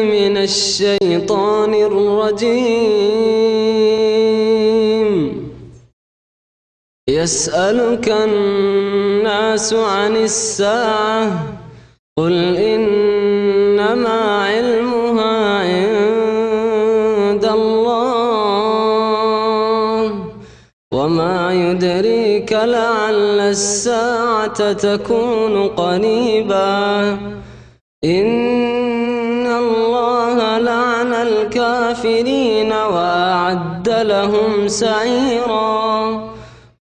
من الشيطان الرجيم. يسألك الناس عن الساعة قل إنما علمها عند الله وما يدريك لعل الساعة تكون قريبا. إن الله لعن الكافرين وأعد لهم سعيرا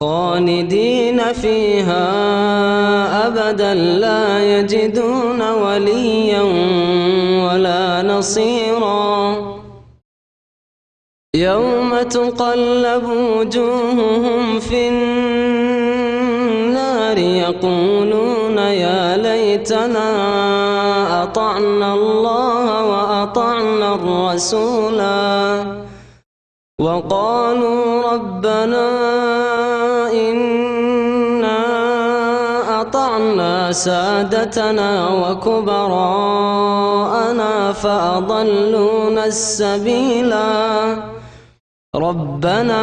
خالدين فيها أبدا لا يجدون وليا ولا نصيرا. يوم تقلب وجوههم في النار يقولون يا ليتنا أطعنا الله وأطعنا الرسولا وقالوا ربنا إنا أطعنا سادتنا وكبراءنا فأضلونا السبيلا. ربنا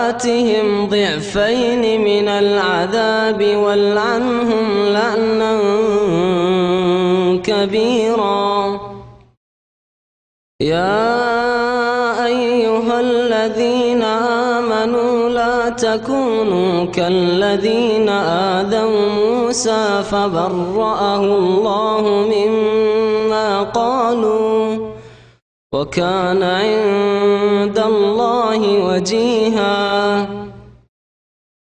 آتهم ضعفين من العذاب والعنهم لعنا كبيرا. يا أيها الذين آمنوا لا تكونوا كالذين آذوا موسى فبرأه الله مما قالوا وكان عند الله وجيها.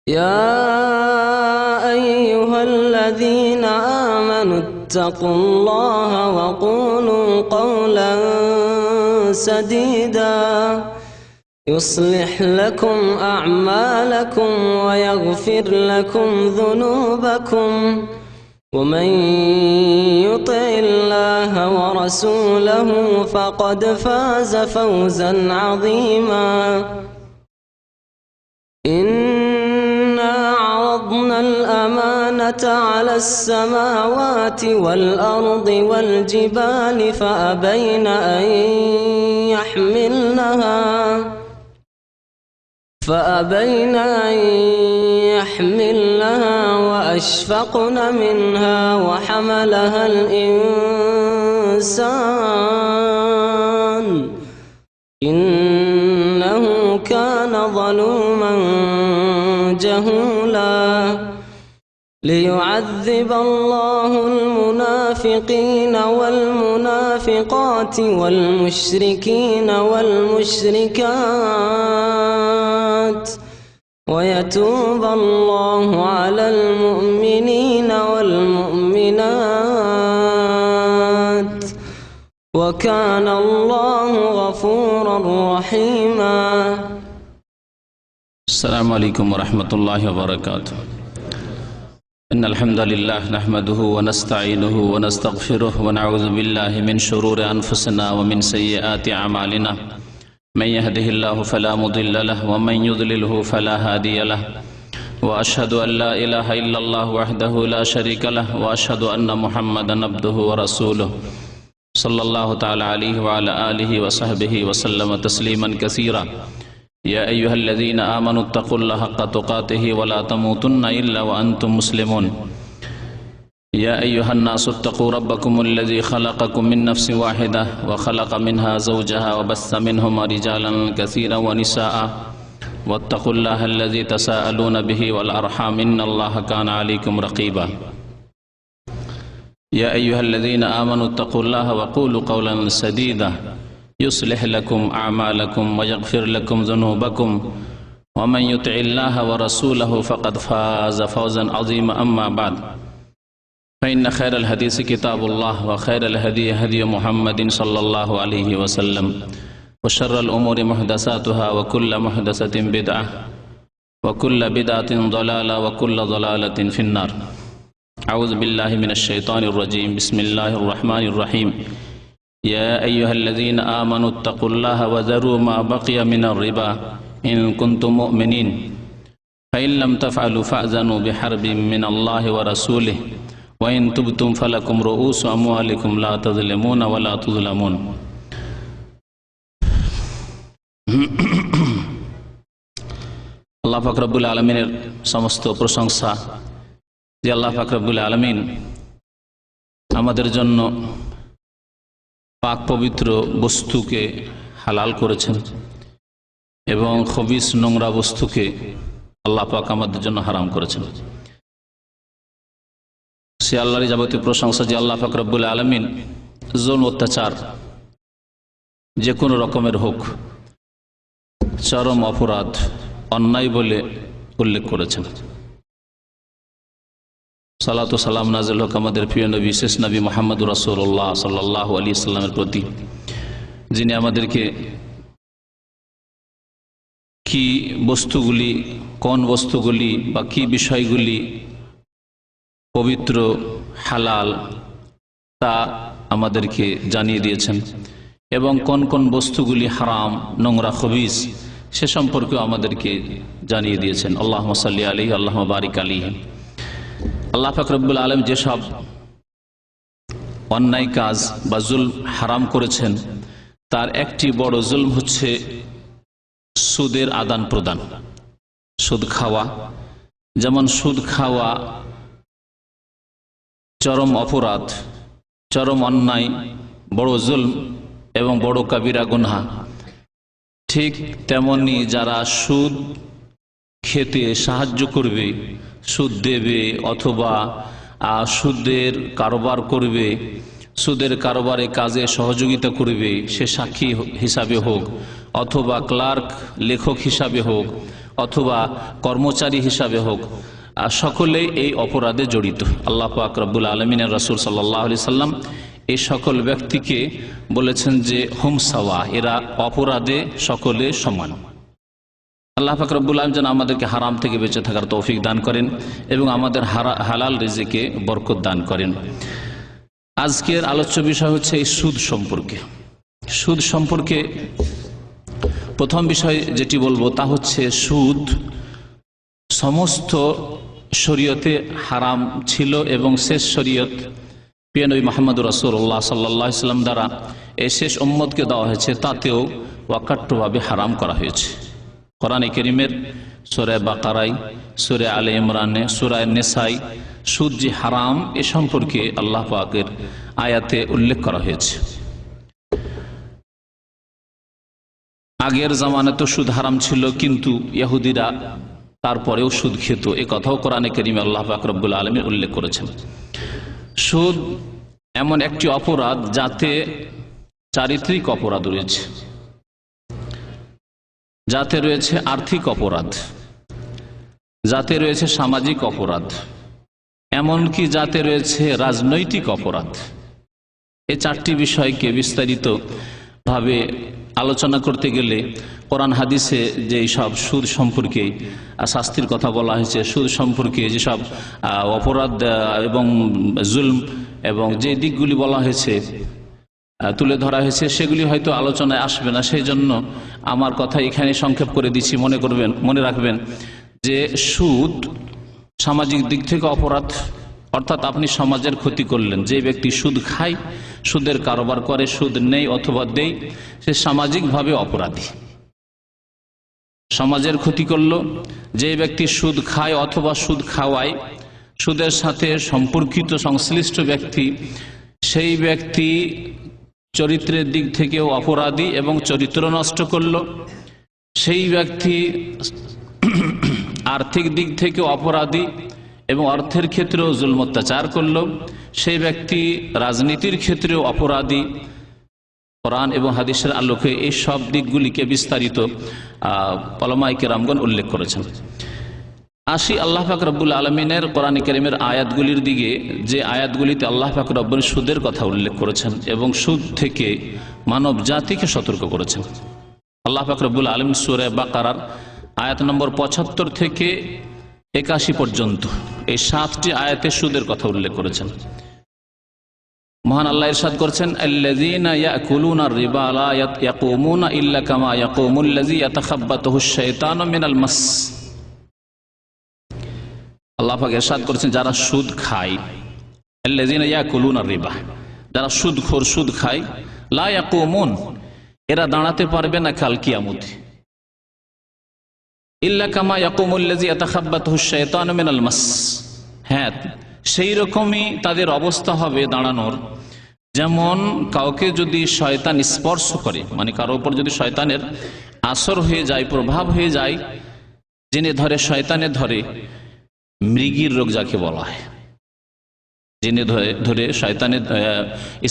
يا أيها الذين آمنوا اتقوا الله وقولوا قولا سديدا يصلح لكم أعمالكم ويغفر لكم ذنوبكم ومن يطع الله ورسوله فقد فاز فوزا عظيما. إنا عرضنا الأمانة على السماوات والأرض والجبال فأبين أن يحملنها وأشفقن منها وحملها الإنسان إنه كان ظلوما جهولا. ليعذب الله المنافقين والمنافقات والمشركين والمشركات ويتوب الله على المؤمنين والمؤمنات وكان الله غفورا رحيما. السلام عليكم ورحمة الله وبركاته. إن الحمد لله نحمده ونستعينه ونستغفره ونعوذ بالله من شرور أنفسنا ومن سيئات أعمالنا. من يهده الله فلا مضل له ومن يضلله فلا هادي له وأشهد أن لا إله إلا الله وحده لا شريك له وأشهد أن محمدا عبده ورسوله صلى الله تعالى عليه وعلى آله وصحبه وسلم تسليما كثيرا. يا أيها الذين آمنوا اتقوا الله حق تقاته ولا تموتن إلا وأنتم مسلمون. يا أيها الناس اتقوا ربكم الذي خلقكم من نفس واحدة وخلق منها زوجها وبث منهما رجالا كثيرا ونساء واتقوا الله الذي تساءلون به والأرحام إن الله كان عليكم رقيبا. يا أيها الذين آمنوا اتقوا الله وقولوا قولا سديدا يصلح لكم أعمالكم ويغفر لكم ذنوبكم ومن يطع الله ورسوله فقد فاز فوزا عظيما. أما بعد فإن خير الحديث كتاب الله وخير الهدي هدي محمد صلى الله عليه وسلم وشر الأمور محدثاتها وكل محدثة بدعة وكل بدعة ضلالة وكل ضلالة في النار. أعوذ بالله من الشيطان الرجيم. بسم الله الرحمن الرحيم. يا أيها الذين آمنوا اتقوا الله وذروا ما بقي من الربا إن كنتم مؤمنين فإن لم تفعلوا فأذنوا بحرب من الله ورسوله ওয়া ইন তুবতুম ফালাকুম রুউসু আমওয়ালিকুম লা তাযলিমুনা ওয়া লা তুযলামুন। আল্লাহ পাক রব্বুল আলামিনের সমস্ত প্রশংসা যে আল্লাহ পাক রব্বুল আলামিন আমাদের জন্য পাক পবিত্র বস্তুকে হালাল করেছেন এবং খবিস নোংরা বস্তুকে আল্লাহ পাক আমাদের জন্য হারাম করেছেন। সে আল্লাহরই যাবতীয় প্রশংসা যে আল্লাহ পাক রব্বুল আলামিন জুলম অত্যাচার যে কোনো রকমের হোক চরম অপরাধ অন্যায় বলে উল্লেখ করেছেন। সালাতু সালাম নাযিল হোক আমাদের প্রিয় নবী শেষ নবী মুহাম্মদুর রাসূলুল্লাহ সাল্লাল্লাহু আলাইহি ওয়াসাল্লামের প্রতি, যিনি আমাদেরকে কি বস্তুগুলি, কোন বস্তুগুলি বা কি বিষয়গুলি পবিত্র হালাল তা আমাদেরকে জানিয়ে দিয়েছেন এবং কোন কোন বস্তুগুলি হারাম নোংরা খবিস সে সম্পর্কেও আমাদেরকে জানিয়ে দিয়েছেন। আল্লাহুম্মা সাল্লি আলাইহি আল্লাহুম্মা বারিক আলাইহি। আল্লাহ পাক রব্বুল আলামিন যেসব অন্যায় কাজ বা জুলম হারাম করেছেন তার একটি বড় জুলম হচ্ছে সুদের আদান প্রদান, সুদ খাওয়া। যেমন সুদ খাওয়া চরম অপরাধ, চরম অন্যায়, বড় জুলম এবং বড় কাবিরা গুনাহ, ঠিক তেমনি যারা সুদ খেতে সাহায্য করবে, সুদ দেবে অথবা সুদের কারবার করবে, সুদের কারবারে কাজে সহযোগিতা করবে, সে সাক্ষী হিসাবে হোক অথবা ক্লার্ক লেখক হিসাবে হোক অথবা কর্মচারী হিসাবে হোক, সকলেই এই অপরাধে জড়িত। আল্লাহ পাক রব্বুল আলামিনের রাসূল সাল্লাল্লাহু আলাইহি সাল্লাম এই সকল ব্যক্তিকে বলেছেন যে হুম সাওয়া, এরা অপরাধে সকলে সমান। আল্লাহ পাক রব্বুল আলামিন যেন আমাদেরকে হারাম থেকে বেঁচে থাকার তৌফিক দান করেন এবং আমাদের হালাল রিজিকে বরকত দান করেন। আজকের আলোচ্য বিষয় হচ্ছে এই সুদ সম্পর্কে। সুদ সম্পর্কে প্রথম বিষয় যেটি বলবো তা হচ্ছে সুদ সমস্ত শরীয়তে হারাম ছিল এবং শেষ শরীয়ত প্রিয় নবী মুহাম্মদ রাসূলুল্লাহ সাল্লাল্লাহু আলাইহি ওয়াসাল্লাম দ্বারা এই শেষ উম্মতকে দেওয়া হয়েছে, তাতেও অকাট্যভাবে হারাম করা হয়েছে। কোরআনে কারীমের সূরা বাকারায়, সূরা আলে ইমরানে, সূরা নিসাই সুদ যে হারাম এ সম্পর্কে আল্লাহ পাকের আয়াতে উল্লেখ করা হয়েছে। আগের জামানায় তো সুদ হারাম ছিল, কিন্তু ইহুদিরা তারপরেও সুদ খেত, এ কথাও কোরআনে কারীমে আল্লাহ পাক রব্বুল আলামিন উল্লেখ করেছেন। সুদ এমন একটি অপরাধ যাতে চারিত্রিক অপরাধ রয়েছে, যাতে রয়েছে আর্থিক অপরাধ, যাতে রয়েছে সামাজিক অপরাধ, এমনকি যাতে রয়েছে রাজনৈতিক অপরাধ। এই চারটি বিষয়কে বিস্তারিত ভাবে আলোচনা করতে গেলে কোরআন হাদিসে যে সব সুদ সম্পর্কে শাস্তির কথা বলা হয়েছে, সুদ সম্পর্কে যেসব অপরাধ এবং জুলম এবং যে দিকগুলি বলা হয়েছে, তুলে ধরা হয়েছে, সেগুলি হয়তো আলোচনায় আসবে না। সেই জন্য আমার কথা এখানে সংক্ষেপ করে দিচ্ছি। মনে রাখবেন যে সুদ সামাজিক দিক থেকে অপরাধ, অর্থাৎ আপনি সমাজের ক্ষতি করলেন। যে ব্যক্তি সুদ খায়, সুদের কারবার করে, সুদ নেই অথবা দেয়, সে সামাজিকভাবে অপরাধী, সমাজের ক্ষতি করল। যে ব্যক্তি সুদ খায় অথবা সুদ খাওয়ায়, সুদের সাথে সম্পর্কিত সংশ্লিষ্ট ব্যক্তি, সেই ব্যক্তি চরিত্রের দিক থেকেও অপরাধী এবং চরিত্র নষ্ট করল। সেই ব্যক্তি আর্থিক দিক থেকে অপরাধী এবং অর্থের ক্ষেত্রেও জুলম অত্যাচার করল। সেই ব্যক্তি রাজনীতির ক্ষেত্রেও অপরাধী। কোরআন এবং হাদিসের আলোকে এই সব দিকগুলিকে বিস্তারিত উলামায়ে কেরামগণ উল্লেখ করেছেন। আসি আল্লাহ পাক রব্বুল আলামিনের কোরআন কারীমের আয়াতগুলির দিকে, যে আয়াতগুলিতে আল্লাহ পাক রব্বুল সুদের কথা উল্লেখ করেছেন এবং সুদ থেকে মানব জাতিকে সতর্ক করেছেন। আল্লাহ পাক রব্বুল আলামিন সূরা বাকারার আয়াত নম্বর ৭৫ থেকে ৮১ পর্যন্ত এই ৭টি আয়াতে সুদের কথা উল্লেখ করেছেন। মহান আল্লাহ ইরশাদ করেছেন, আল্লাযীনা ইয়াকুলুনার রিবা লা ইয়াকুমুনা ইল্লা কামা ইয়াকুমুল্লাযী ইয়াতাখাব্বাতুহুশ শাইতানু মিনাল মাস। আল্লাহ পাক ইরশাদ করেছেন, যারা সুদ খায় আল্লাযীনা ইয়াকুলুনা রিবা, যারা সুদখোর, সুদ খায়, লা ইয়াকুমুন, এরা দাঁড়াতে পারবে না কাল কিয়ামতে, ইল্লা কামা ইয়াকুমুল্লাযী ইয়াতাখাব্বাতুহু শাইতানু মিনাল মাস, হ্যাঁ সেই রকমই তাদের অবস্থা হবে দাঁড়ানোর, যেমন কাউকে যদি শয়তান স্পর্শ করে, মানে কারো উপর যদি শয়তানের আসর হয়ে যায়, প্রভাব হয়ে যায়, জেনে ধরে, শয়তানে ধরে, মৃগীর রোগ যাকে বলা হয়, জেনে ধরে শয়তানে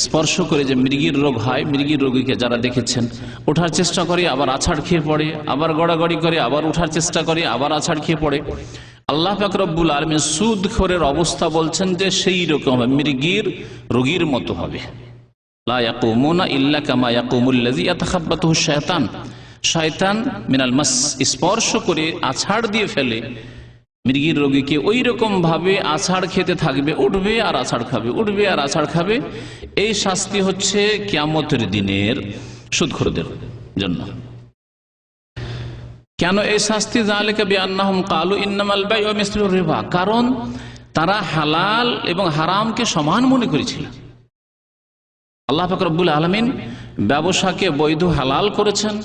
স্পর্শ করে যে মৃগীর রোগ হয়, মৃগীর রোগীকে যারা দেখেছেন ওঠার চেষ্টা করে, আবার আছাড় খেয়ে পড়ে, আবার গড়াগড়ি করে, আবার ওঠার চেষ্টা করে, আবার আছাড় খেয়ে পড়ে। আল্লাহ পাক রব্বুল আলামিন সুদখোরের অবস্থা বলছেন যে সেই রকম মৃগীর রোগীর মতো হবে। লা ইয়াকুমুনা ইল্লা কামা ইয়াকুমুল্লাযী ইয়াতাখাব্বাতুহু শায়তান, শয়তান মিনাল মাস স্পর্শ করে আছাড় দিয়ে ফেলে মৃগীর রোগীকে, ওই রকম ভাবে আছাড় খেতে থাকবে, উঠবে আর আছাড় খাবে, উঠবে আর আছাড় খাবে। এই শাস্তি হচ্ছে কিয়ামতের দিনের সুদখোরদের জন্য। কেন এই শাস্তি? যালিকা বিআন্নাহুম ক্বালু ইন্নামাল বাইউ মিসলুর রিবা, কারণ তারা হালাল এবং হারামকে সমান মনে করেছিল। আল্লাহ পাক রব্বুল আলামিন ব্যবসাকে বৈধ হালাল করেছেন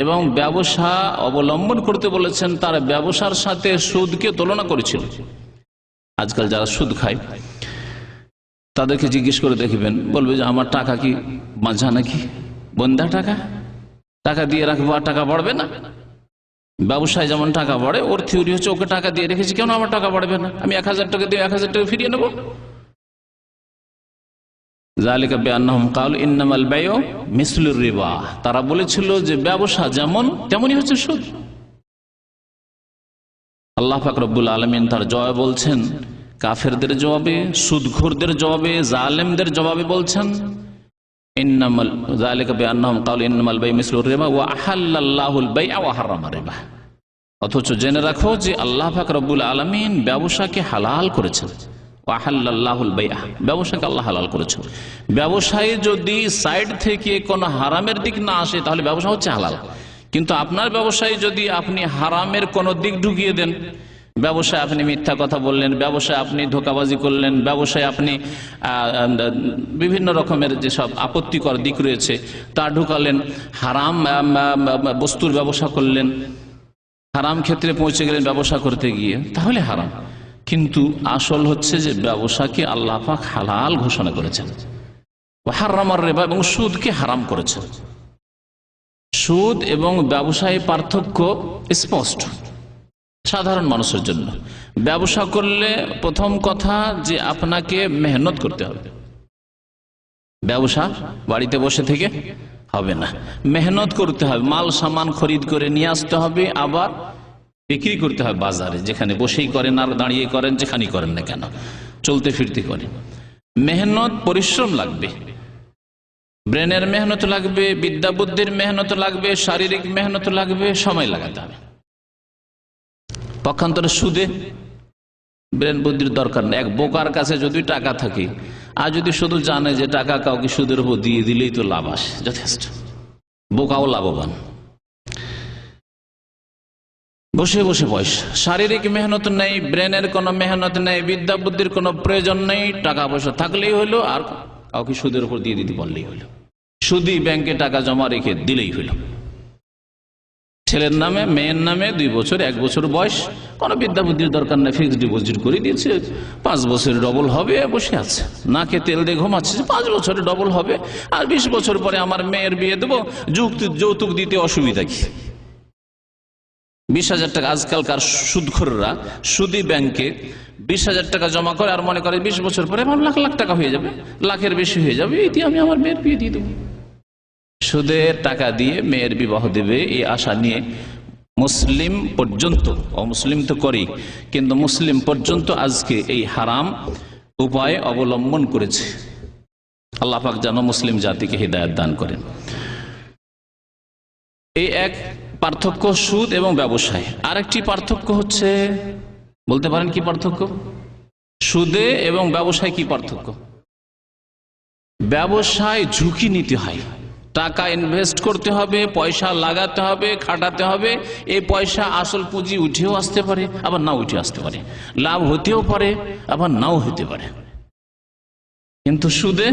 এবং ব্যবসা অবলম্বন করতে বলেছেন, তার ব্যবসার সাথে সুদকে তুলনা করেছিল। আজকাল যারা সুদ খায় তাদেরকে জিজ্ঞেস করে দেখবেন, বলবে যে আমার টাকা কি বাঁধা নাকি, বন্ধা টাকা, টাকা দিয়ে রাখবো আর টাকা বাড়বে না। ব্যবসায় যেমন টাকা বাড়ে, ওর থিওরি হচ্ছে ওকে টাকা দিয়ে রেখেছি, কেন আমার টাকা বাড়বে না, আমি 1000 টাকা দিয়ে 1000 টাকা ফিরিয়ে নেবো। যালিকা বিআন্নাহুম ক্বালু ইন্নামাল বাইউ মিসলুর রিবা, তারা বলেছিল যে ব্যবসা যেমন তেমনই হচ্ছে সুদ। আল্লাহ পাক রব্বুল আলামিন তার জবাবে বলছেন, কাফেরদের জবাবে, সুদখোরদের জবাবে, জালেমদের জবাবে বলছেন, ইন্নামাল যালিকা বিআন্নাহুম ক্বালু ইন্নামাল বাইউ মিসলুর রিবা ওয়া আহাল্লাল্লাহুল বাই'a ওয়া হারামা রিবা। অথচ জেনে রাখো যে আল্লাহ পাক রব্বুল আলামিন ব্যবসাকে হালাল করেছেন, ব্যবসাকে আল্লাহ হালাল করেছেন। ব্যবসায় যদি সাইড থেকে কোনো হারামের দিক না আসে তাহলে ব্যবসা হচ্ছে হালাল, কিন্তু আপনার ব্যবসায় যদি আপনি হারামের কোনো দিক ঢুকিয়ে দেন, ব্যবসায় আপনি মিথ্যা কথা বললেন, ব্যবসায় আপনি ধোঁকাবাজি করলেন, ব্যবসায় আপনি বিভিন্ন রকমের যেসব আপত্তিকর দিক রয়েছে তা ঢুকালেন, হারাম বস্তুর ব্যবসা করলেন, হারাম ক্ষেত্রে পৌঁছে গেলেন ব্যবসা করতে গিয়ে, তাহলে হারাম। কিন্তু আসল হচ্ছে যে ব্যবসাকে আল্লাহ পাক হালাল ঘোষণা করেছেন, হারামার রিবা, এবং সুদকে হারাম করেছেন। সুদ এবং ব্যবসায় পার্থক্য স্পষ্ট সাধারণ মানুষের জন্য। ব্যবসা করলে প্রথম কথা যে আপনাকে মেহনত করতে হবে, ব্যবসা বাড়িতে বসে থেকে হবে না, মেহনত করতে হবে, মাল সামান খরিদ করে নিয়ে আসতে হবে, আবার বিক্রি করতে হবে বাজারে, যেখানে বসেই করেন আর দাঁড়িয়ে করেন, যেখানেই করেন না কেন, চলতে ফিরতে করেন। মেহনত, পরিশ্রম লাগবে, ব্রেনের মেহনত লাগবে, বিদ্যা বুদ্ধির মেহনত লাগবে, শারীরিক মেহনত লাগবে, সময় লাগাতে হবে। পক্ষান্তরে সুদে ব্রেন বুদ্ধির দরকার নেই। এক বোকার কাছে যদি টাকা থাকে আর যদি শুধু জানে যে টাকা কাউকে সুদের উপর দিয়ে দিলেই তো লাভ আসে, যথেষ্ট, বোকাও লাভবান। বসে বসে পয়সা, শারীরিক মেহনত নেই, ব্রেনের কোনো মেহনত নেই, বিদ্যা বুদ্ধির কোনো প্রয়োজন নেই, টাকা পয়সা থাকলেই হলো আর কাউকে সুদের উপর দিয়ে দিতে পারলেই হলো, সুদী ব্যাংকে টাকা জমা রেখে দিলেই হলো। ছেলের নামে, মেয়ের নামে 2 বছর 1 বছর বয়স, কোনো বিদ্যা বুদ্ধির দরকার নেই, ফিক্সড ডিপোজিট করে দিয়েছে, 5 বছরে ডবল হবে, বসে আছে, নাকে তেল দিয়ে ঘুমাচ্ছে, 5 বছরে ডবল হবে, আর 20 বছর পরে আমার মেয়ের বিয়ে দেবো, যৌতুক দিতে অসুবিধা কি? 20,000 টাকা আজকালকার সুদখোররা সুদী ব্যাংকে 20,000 টাকা জমা করে আর মনে করে 20 বছর পরে আমার লাখ লাখ টাকা হয়ে যাবে, লাখের বেশি হয়ে যাবে, এতে আমি আমার মেয়ের বিয়ে দিয়ে দেবো। সুদের টাকা দিয়ে মেয়ের বিবাহ দেবে এই আশা নিয়ে মুসলিম পর্যন্ত, অমুসলিম তো করেই, কিন্তু মুসলিম পর্যন্ত আজকে এই হারাম উপায় অবলম্বন করেছে। আল্লাহ পাক যেন মুসলিম জাতিকে হিদায়াত দান করেন। এই এক পার্থক্য সুদ এবং ব্যবসায়। আরেকটি পার্থক্য হচ্ছে, বলতে পারেন কি পার্থক্য? সুদে এবং ব্যবসায় কি পার্থক্য? ব্যবসায় ঝুঁকি নিতে হয়, টাকা ইনভেস্ট করতে হবে, পয়সা লাগাতে হবে, খাটাতে হবে, এই পয়সা আসল পুঁজি উঠেও আসতে পারে, আবার নাও উঠে আসতে পারে, লাভ হতেও পারে, আবার নাও হতে পারে। কিন্তু সুদে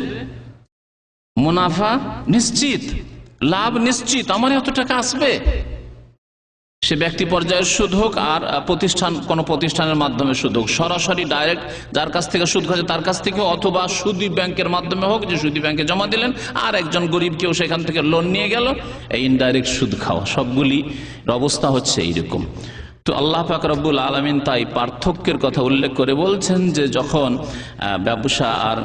মুনাফা নিশ্চিত, লাভ নিশ্চিত, আমার এত টাকা আসবে। সে ব্যক্তি পর্যায়ের সুদ হোক আর কোন প্রতিষ্ঠানের মাধ্যমে সুদ হোক, সরাসরি ডাইরেক্ট যার কাছ থেকে সুদ খাচ্ছে তার কাছ থেকে, অথবা সুদী ব্যাংকের মাধ্যমে হোক, যে সুদী ব্যাংকে জমা দিলেন আর একজন গরিব কেউ সেখান থেকে লোন নিয়ে গেল, এই ইনডাইরেক্ট সুদ খাওয়া, সবগুলি অবস্থা হচ্ছে এইরকম। তো আল্লাহ পাক রব্বুল আলামিন তাই পার্থক্যের কথা উল্লেখ করে বলছেন যে যখন ব্যবসা আর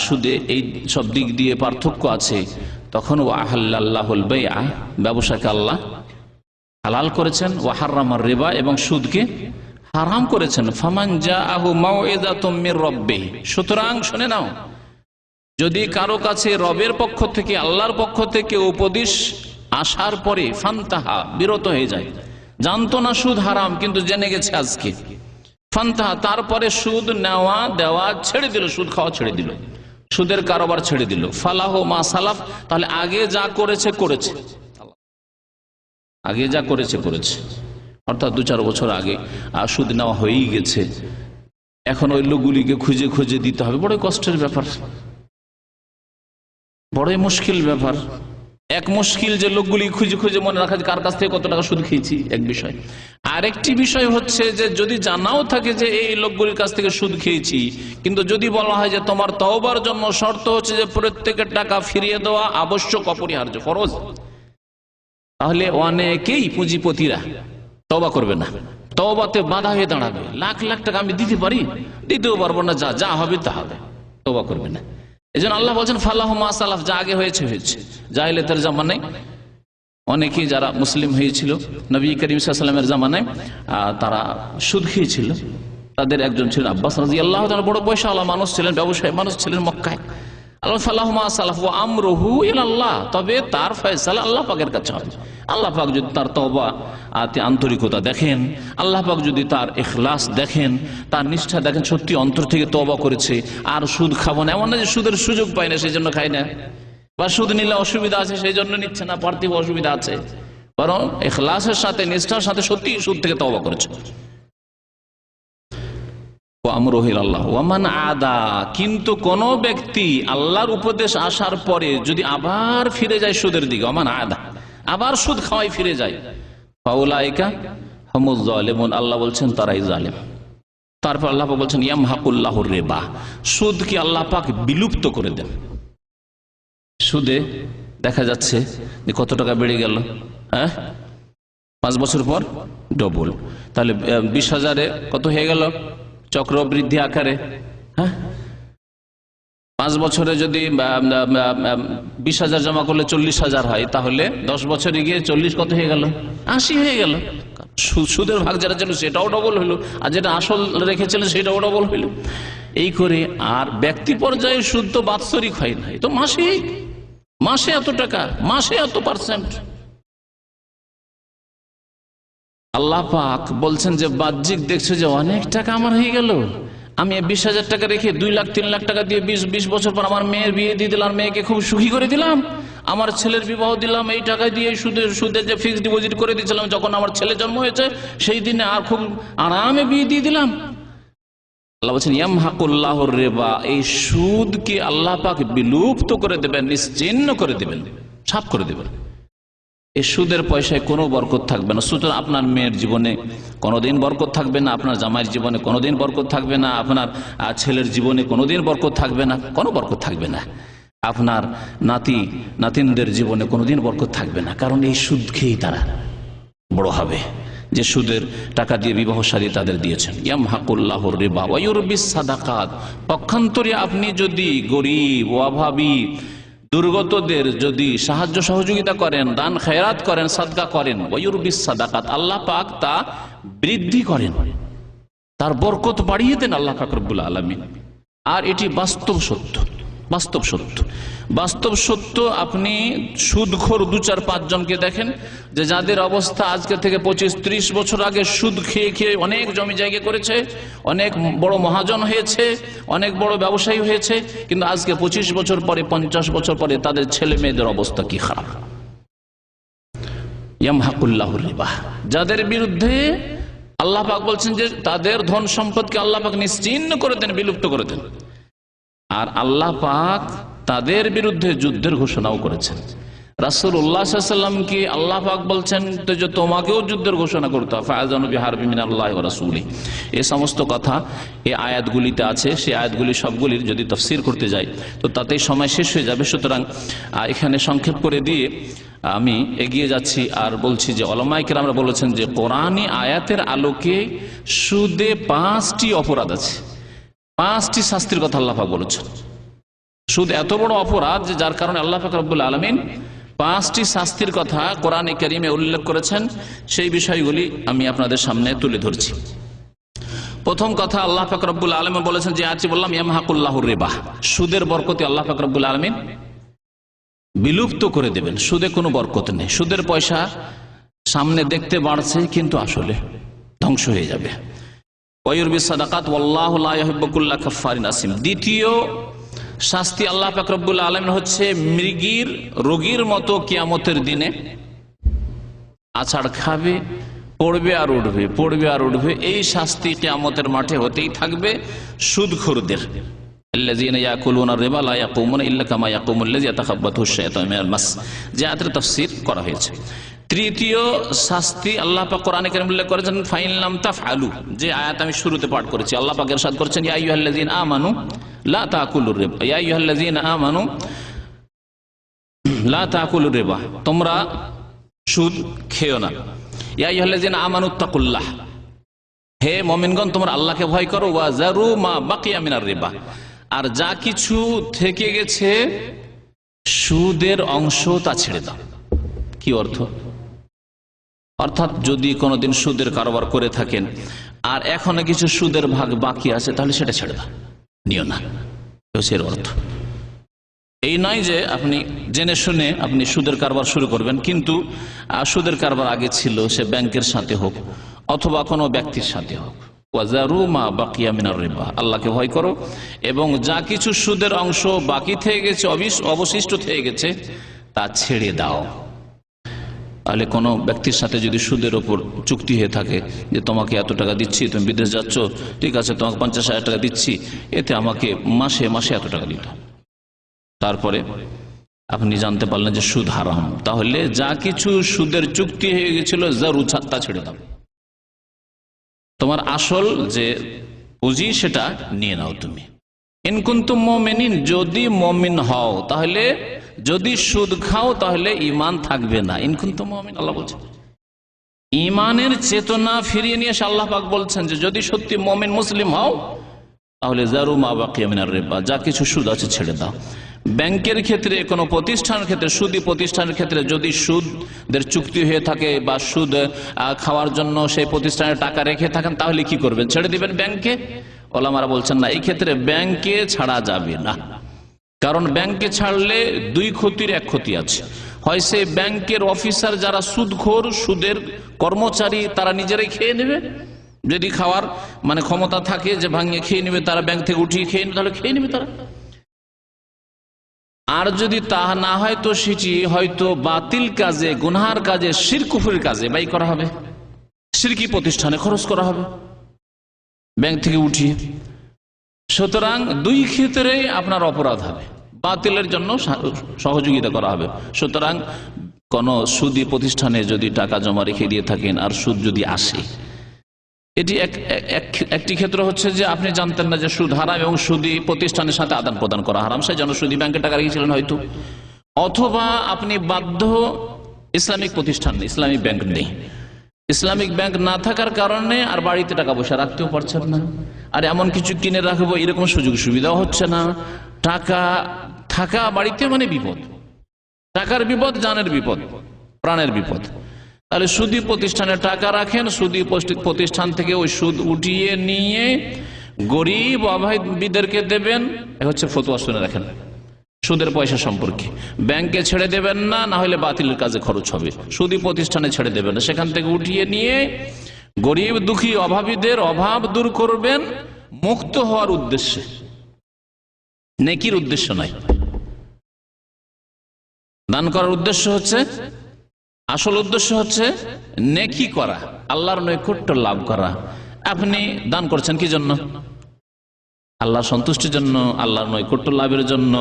সুদে এই সব দিক দিয়ে পার্থক্য আছে, তখন ওয়াহাল্লাল্লাহুল বাইআ, ব্যবসাকে আল্লাহ হালাল করেছেন, ওয়া হারামার রিবা, এবং সুদকে হারাম করেছেন। ফামান জাআহু মাউইযাতুম মির রাব্বিহি, সুতরাং শুনে নাও, যদি কারো কাছে রবের পক্ষ থেকে, আল্লাহর পক্ষ থেকে উপদেশ আসার পরে ফান্তাহা, বিরত হয়ে যায়, জানতো না সুদ হারাম কিন্তু জেনে গেছে আজকে, ফান্তাহা, তারপরে সুদ নেওয়া দেওয়া ছেড়ে দিল, সুদ খাওয়া ছেড়ে দিল, সুদের কারবার ছেড়ে দিল, ফালাহু মা সালাফ, তাহলে আগে যা করেছে করেছে, আগে যা করেছে করেছে, অর্থাৎ 2-4 বছর আগে সুদ নেওয়া হয়েই গেছে, এখন ওই লোকগুলিকে খুঁজে খুঁজে দিতে হবে, বড় কষ্টের ব্যাপার, বড়ই মুশকিল ব্যাপার। এক মুশকিল যে লোকগুলি খুঁজে খুঁজে মনে রাখা কার কাছ থেকে কত টাকা সুদ খেয়েছি, এক বিষয়। আরেকটি বিষয় হচ্ছে যে যদি জানাও থাকে যে এই লোকগুলির কাছ থেকে সুদ খেয়েছি, কিন্তু যদি বলা হয় যে তোমার তওবার জন্য শর্ত হচ্ছে যে প্রত্যেকের টাকা ফিরিয়ে দেওয়া আবশ্যক, অপরিহার্য, ফরজ, তাহলে অনেকেই পুঁজিপতিরা তওবা করবে না, তওবাতে বাধা হয়ে দাঁড়াবে। লাখ লাখ টাকা আমি দিতে পারি, দিতেও পারবো না, যা যা হবে তা হবে, তওবা করবে না। এই জন্য আল্লাহ বলছেন ফালাহু মা সালাফ, যা আগে হয়েছে হয়েছে। জাহিলিয়াতের জামানায় অনেকেই যারা মুসলিম হয়েছিল নবী করিম সাল্লাল্লাহু আলাইহি ওয়াসাল্লামের জামানায়, তারা সুদ খেয়েছিল। তাদের একজন ছিলেন আব্বাস রাদিয়াল্লাহু তাআলা, বড় পয়সাওয়ালা মানুষ ছিলেন, ব্যবসায়ী মানুষ ছিলেন মক্কায়। আল্লাহ ফালাহু মা সালাফ ওয়া আমরুহু ইলাল্লাহ, তবে তার ফয়সালা আল্লাহ পাকের কাছে হবে। আল্লাহ পাক যদি তার তওবা আন্তরিকতা দেখেন, আল্লাহ পাক যদি তার ইখলাস দেখেন, তার নিষ্ঠা দেখেন, সত্যি অন্তর থেকে তওবা করেছে, আর সুদ খাবো না, এমন না যে সুদের সুযোগ পায় না সেই জন্য খায় না, বা সুদ নিলে অসুবিধা আছে সেই জন্য নিচ্ছে না, পার্থিব অসুবিধা আছে, বরং ইখলাসের সাথে, নিষ্ঠার সাথে সত্যি সুদ থেকে তওবা করেছে। কিন্তু কোন ব্যক্তি আল্লাহর উপদেশ আসার পরে যদি আবার ফিরে যায় সুদের দিকে, ওমান আদা, আবার সুদ খাওয়াই ফিরে যায়, ফাউলাইকা হুমুজ জালিমুন, আল্লাহ বলছেন তারাই জালেম। তারপর আল্লাহ পাক বলছেন ইয়ামহাকুল্লাহুর রিবা, সুদকে আল্লাহ পাক বিলুপ্ত করে দেন। সুদে দেখা যাচ্ছে যে কত টাকা বেড়ে গেল, 5 বছর পর ডবল, তাহলে 20,000-এ কত হয়ে গেল চক্রবৃদ্ধি আকারে। 5 বছরে যদি 20,000 জমা করলে 40,000 হয়, তাহলে 10 বছরে গিয়ে 40 কত হয়ে গেল, 80 হয়ে গেল। সুদের ভাগ যেটা ছিল সেটাও ডবল হইল, আর যেটা আসল রেখেছিলেন সেটাও ডবল হইল। এই করে, আর ব্যক্তি পর্যায়ে সুদ তো বাৎসরিক হয় না, তো মাসিক, মাসে এত টাকা, মাসে এত %। আল্লাহ পাক বলছেন যে বাহ্যিক দেখছো যে অনেক টাকা আমার হয়ে গেল, আমি 20,000 টাকা রেখে 2 লাখ 3 লাখ টাকা দিয়ে 20 বছর পর আমার মেয়ের বিয়ে দিয়ে দিলাম, মেয়েকে খুব সুখী করে দিলাম, আমার ছেলের বিবাহ দিলাম, এই টাকা দিয়ে সুদের যে ফিক্সড ডিপোজিট করে দিয়েছিলাম যখন আমার ছেলে জন্ম হয়েছে সেই দিনে, আর খুব আরামে বিয়ে দিয়ে দিলাম। আল্লাহ বলছেন ইয়ামহাকুল্লাহুর রিবা, এই সুদকে আল্লাহ পাক বিলুপ্ত করে দেবেন, নিশ্চিহ্ন করে দেবেন, সাফ করে দেবেন। এই সুদের পয়সায় কোনো বরকত থাকবে না। সুতরাং আপনার মেয়ের জীবনে কোনোদিন বরকত থাকবে না, আপনার জামাইয়ের জীবনে কোনোদিন বরকত থাকবে না, আপনার ছেলের জীবনে কোনোদিন বরকত থাকবে না, কোনো বরকত থাকবে না, আপনার নাতিনদের জীবনে কোনোদিন বরকত থাকবে না। কারণ এই সুদ খেয়েই তারা বড় হবে, যে সুদের টাকা দিয়ে বিবাহ শাদী তাদের দিয়েছেন। ইয়ামহাকুল্লাহুর রিবা ওয়া ইউরবিস সাদাকাত, পক্ষান্তরে আপনি যদি গরিব, অভাবী, দুর্গতদের যদি সাহায্য সহযোগিতা করেন, দান খেরাত করেন, সাদকা করেন, ওয়া ইউরবিস সাদাকাত, আল্লাহ পাক তা বৃদ্ধি করেন, তার বরকত বাড়িয়ে দেন আল্লাহ পাক রব্বুল আলামিন। আর এটি বাস্তব সত্য, বাস্তব সত্য, বাস্তব সত্য। আপনি সুদখোর 2-4-5 জনকে দেখেন যে যাদের অবস্থা আজকে থেকে 25-30 বছর আগে সুদ খেয়ে খেয়ে অনেক জমি জায়গা করেছে, অনেক বড় মহাজন হয়েছে, অনেক বড় ব্যবসায়ী হয়েছে, কিন্তু আজকে 25 বছর পরে, 50 বছর পরে তাদের ছেলে মেয়েদের অবস্থা কি খারাপ। ইয়ামহাকুল্লাহুর রিবা, যাদের বিরুদ্ধে আল্লাহ পাক বলছেন যে তাদের ধন সম্পদকে আল্লাহ পাক নিশ্চিহ্ন করে দেন, বিলুপ্ত করে দেন। আর আল্লাহ পাক তাদের বিরুদ্ধে যুদ্ধের ঘোষণাও করেছেন। রাসূলুল্লাহ সাল্লাল্লাহু আলাইহি ওয়াসাল্লামকে আল্লাহ পাক বলছেন তো যে তোমাকেও যুদ্ধের ঘোষণা করতে হবে, ফাআযানু বিহারবিন মিনাল্লাহি ওয়া রাসূলিহি। এই সমস্ত কথা এই আয়াতগুলিতে আছে। সেই আয়াতগুলি সবগুলির যদি তাফসীর করতে যাই তো তাতেই সময় শেষ হয়ে যাবে। সুতরাং এখানে সংক্ষেপ করে দিয়ে আমি এগিয়ে যাচ্ছি আর বলছি যে উলামায়ে কেরামরা বলেছেন যে কোরআনী আয়াতের আলোকে সুদে 5টি অপরাধ আছে, 5টি শাস্তির কথা আল্লাহ পাক বলেছেন। সুদ এত বড় অপরাধ যে যার কারণে আল্লাহ পাক রব্বুল আলামিন 5টি শাস্তির কথা কোরআনে কারীমে উল্লেখ করেছেন। সেই বিষয়গুলি আমি আপনাদের সামনে তুলে ধরছি। প্রথম কথা, আল্লাহ পাক রব্বুল আলামিন বলেছেন যে আজকে বললাম ইয়ামহাকুল্লাহুর রিবা, সুদের বরকতি আল্লাহ পাক রব্বুল আলামিন বিলুপ্ত করে দেবেন। সুদে কোনো বরকত নেই। সুদের পয়সা সামনে দেখতে বাড়ছে কিন্তু আসলে ধ্বংস হয়ে যাবে। ওয়ায়ুরবিস সাদাকাত ওয়াল্লাহু লা ইউহিব্বু কুল্লা কাফফারিন আসিম। দ্বিতীয় শাস্তি আল্লাহ পাক রব্বুল আলামিন হচ্ছে মৃগীর রোগীর মতো কিয়ামতের দিনে আছাড় খাবে, পড়বে আর উঠবে, পড়বে আর উঠবে। এই শাস্তি কিয়ামতের মাঠে হতেই থাকবে সুদখোরদের। আল্লাযীনা ইয়াকুলুনা রিবা লা ইয়াকুমুনা ইল্লা কামা ইয়াকুমুল্লাযী ইয়াতাখাব্বাতুহু শাইতানু মিনাল মাস, যে আয়াতের তাফসীর করা হয়েছে। তৃতীয় শাস্তি আল্লাহ পাক কোরআনে কারীমে উল্লেখ করেছেন ফাইন লাম তাফআলু, যে আয়াত আমি শুরুতে পাঠ করেছি। আল্লাহ পাক ইরশাদ করেছেন ইয়া আইয়ুহাল্লাযীনা আমানু লা তাকুলুর রিবা, ইয়া আইয়ুহাল্লাযীনা আমানু লা তাকুলুর রিবা, তোমরা সুদ খেও না। ইয়া আইয়ুহাল্লাযীনা আমানুত্তাকুল্লাহ, হে মুমিনগণ তোমরা আল্লাহকে ভয় করো। ওয়া যারু মা বাকিয়া মিনার রিবা, আর যা কিছু থেকে গেছে সুদের অংশ তা ছেড়ে দাও। কি অর্থ? অর্থাৎ যদি কোনোদিন সুদের কারবার করে থাকেন আর এখনো কিছু সুদের ভাগ বাকি আছে তাহলে সেটা ছেড়ে দাও, নিও না। এর অর্থ এই নয় যে আপনি জেনে শুনে আপনি সুদের কারবার শুরু করবেন, কিন্তু সুদের কারবার আগে ছিল, সে ব্যাংকের সাথে হোক অথবা কোনো ব্যক্তির সাথে হোক। ওয়াজারু মা বাকিয়া মিনার রিবা, আল্লাহকে ভয় করো এবং যা কিছু সুদের অংশ বাকি থেকে গেছে, অবশিষ্ট থেকে গেছে তা ছেড়ে দাও। তাহলে কোনো ব্যক্তির সাথে যদি সুদের ওপর চুক্তি হয়ে থাকে যে তোমাকে এত টাকা দিচ্ছি, তুমি বিদেশ যাচ্ছ, ঠিক আছে তোমাকে 50,000 টাকা দিচ্ছি, এতে আমাকে মাসে মাসে এত টাকা দিতে, তারপরে আপনি জানতে পারলেন যে সুদ হারাম, তাহলে যা কিছু সুদের চুক্তি হয়ে গেছিল জারু তা ছেড়ে দাও। তোমার আসল যে পুঁজি সেটা নিয়ে নাও তুমি। ইন কুনতুম মুমিনিন, যদি মুমিন হও, তাহলে যদি সুদ খাও তাহলে ঈমান থাকবে না। ইন কুনতুম মুমিন, আল্লাহ বলছেন ঈমানের চেতনা ফিরিয়ে নিয়ে এসে আল্লাহ পাক বলছেন যে যদি সত্যি মুমিন মুসলিম হও তাহলে জারু মা বাকিয়া মিনার রিবা, যা কিছু সুদ আছে ছেড়ে দাও। ব্যাংকের ক্ষেত্রে, কোনো প্রতিষ্ঠানের ক্ষেত্রে, সুদী প্রতিষ্ঠানের ক্ষেত্রে যদি সুদের চুক্তি হয়ে থাকে বা সুদ খাওয়ার জন্য সেই প্রতিষ্ঠানে টাকা রেখে থাকেন তাহলে কি করবেন? ছেড়ে দিবেন ব্যাংকে? ওলামারা বলছেন না, এই ক্ষেত্রে ব্যাংকে ছাড়া যাবে না। কারণ ব্যাংকে ছাড়লে দুই ক্ষতির এক ক্ষতি আছে। হয় সে ব্যাংকের অফিসার যারা সুদখোর, সুদের কর্মচারী, তারা নিজেরাই খেয়ে নেবে, যদি খাওয়ার মানে ক্ষমতা থাকে যে ভাঙিয়ে খেয়ে নেবে, তারা ব্যাংক থেকে উঠিয়ে খেয়ে নেবে, তাহলে খেয়ে নেবে তারা। আর যদি তা না হয় তো সেটি হয়তো বাতিল কাজে, গুনহার কাজে, শিরক কুফরের কাজে ব্যয় করা হবে, শিরকি প্রতিষ্ঠানে খরচ করা হবে ব্যাংক থেকে উঠিয়ে। সুতরাং দুই ক্ষেত্রে আপনার অপরাধ হবে, বাতিলের জন্য সহযোগিতা করা হবে। সুতরাং কোন সুদী প্রতিষ্ঠানে যদি টাকা জমা রেখে দিয়ে থাকেন আর সুদ যদি আসে, এটি একটি ক্ষেত্র হচ্ছে যে আপনি জানতেন না যে সুদ হারাম এবং সুদী প্রতিষ্ঠানের সাথে আদান প্রদান করা হারাম, সেই জন্য সুদী ব্যাংকে টাকা রেখেছিলেন হয়তো। অথবা আপনি বাধ্য, ইসলামিক প্রতিষ্ঠান নেই, ইসলামিক ব্যাংক নেই, ইসলামিক ব্যাংক না থাকার কারণে আর বাড়িতে টাকা পয়সা রাখতেও পারছেন না, আর এমন কিছু কিনে রাখবো এরকম সুযোগ সুবিধাও হচ্ছে না। টাকা থাকা বাড়িতে মানে বিপদ, টাকার বিপদ, জানের বিপদ, প্রাণের বিপদ। তাহলে সুদী প্রতিষ্ঠানে টাকা রাখেন, সুদী প্রতিষ্ঠান থেকে ওই সুদ উঠিয়ে নিয়ে গরিব অভাবীদেরকে দেবেন। এ হচ্ছে ফতোয়া, শুনে রাখেন সুদের পয়সা সম্পর্কে। ব্যাংকে ছেড়ে দেবেন না, না হলে বাতিলের কাজে খরচ হবে। সুদী প্রতিষ্ঠানে ছেড়ে দেবেন না, সেখান থেকে উঠিয়ে নিয়ে গরিব দুঃখী অভাবীদের অভাব দূর করবেন মুক্ত হওয়ার উদ্দেশ্যে, নেকির উদ্দেশ্য নয়। দান করার উদ্দেশ্য হচ্ছে, আসল উদ্দেশ্য হচ্ছে নেকি করা, আল্লাহর নৈকট্য লাভ করা। আপনি দান করছেন কি জন্য? আল্লাহর সন্তুষ্টির জন্য, আল্লাহর নৈকট্য লাভের জন্য,